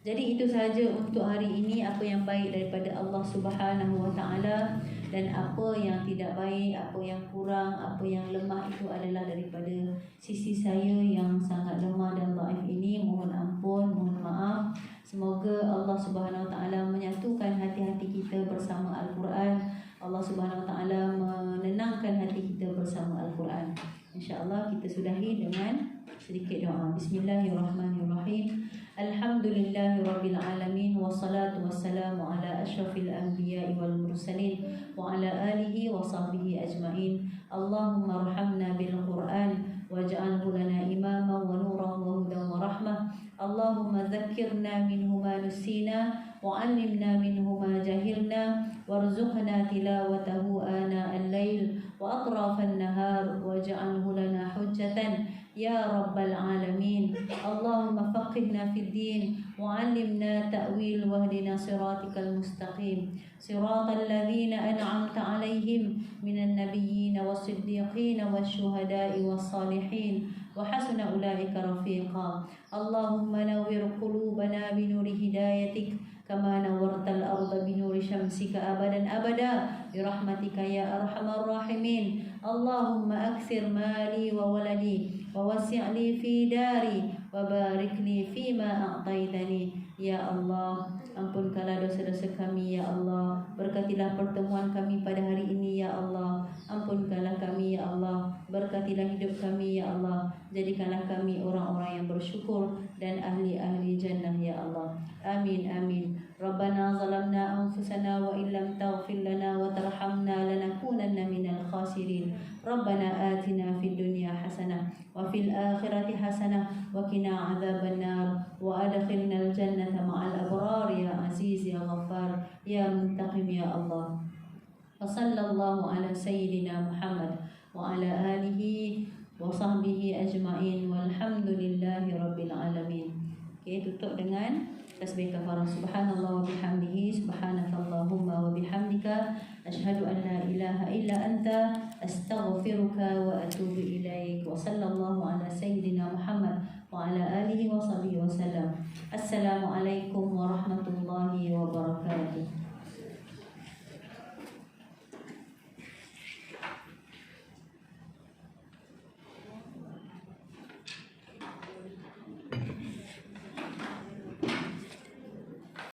Jadi itu sahaja untuk hari ini, apa yang baik daripada Allah Subhanahu wa taala dan apa yang tidak baik, apa yang kurang, apa yang lemah itu adalah daripada sisi saya yang sangat lemah dan dhaif ini. Mohon ampun, mohon maaf. Semoga Allah Subhanahu wa taala menyatukan hati-hati kita bersama Al-Quran. Allah Subhanahu wa taala menenangkan hati kita bersama Al-Quran. Insya-Allah kita sudahi dengan sedikit doa. Bismillahirrahmanirrahim. Alhamdulillahirabbil alamin, wassalatu wassalamu ala asyrafil anbiya'i wal mursalin wa ala alihi wa sahbihi ajmain. Allahumma arhamna bil Qur'an waj'alhu lana imama wa nuran wa hudan wa rahmah. Allahumma ذكرنا منه ما نسينا وعلمنا منه ما جهلنا وارزقنا تلاوته آناء الليل وأطراف النهار واجعله لنا حجة يا رب العالمين. اللهم فقهنا في الدين وعلمنا تأويل واهدنا صراطك المستقيم صراط الذين أنعمت عليهم من النبيين والصديقين والشهداء والصالحين وحسن أولئك رفيقا. اللهم نور قلوبنا بنور هدايتك كما نورت الأرض بنور شمسك أبدا أبدا برحمتك يا أرحم الراحمين. اللهم أكثر مالي وولدي ووسع لي في داري وبارك لي فيما أعطيتني. Ya Allah, ampunkanlah dosa-dosa kami ya Allah. Berkatilah pertemuan kami pada hari ini ya Allah. Ampunkanlah kami ya Allah. Berkatilah hidup kami ya Allah. Jadikanlah kami orang-orang yang bersyukur dan ahli-ahli jannah ya Allah. Amin amin. Rabbana zalamna anfusana wa illam taghfir lana wa tarhamna lanakunanna minal khasirin. Rabbana atina fid dunya hasanah wa fil akhirati hasanah wa qina adzaban nar wa adkhilnal jannata ma'al abrar ya aziz ya ghaffar ya muntaqim ya Allah. Wa sallallahu ala sayyidina Muhammad wa ala alihi wa sahbihi ajma'in walhamdulillahi rabbil alamin. Okay, tutup dengan tasbih kafarah. Subhanallah wa bihamdihi, subhanakallahumma wa bihamdika, asyhadu an la ilaha illa anta, astaghfiruka wa atubu ilaik. Wa sallallahu ala sayyidina Muhammad wa ala alihi wa sahbihi wa sallam. Assalamualaikum warahmatullahi wabarakatuh.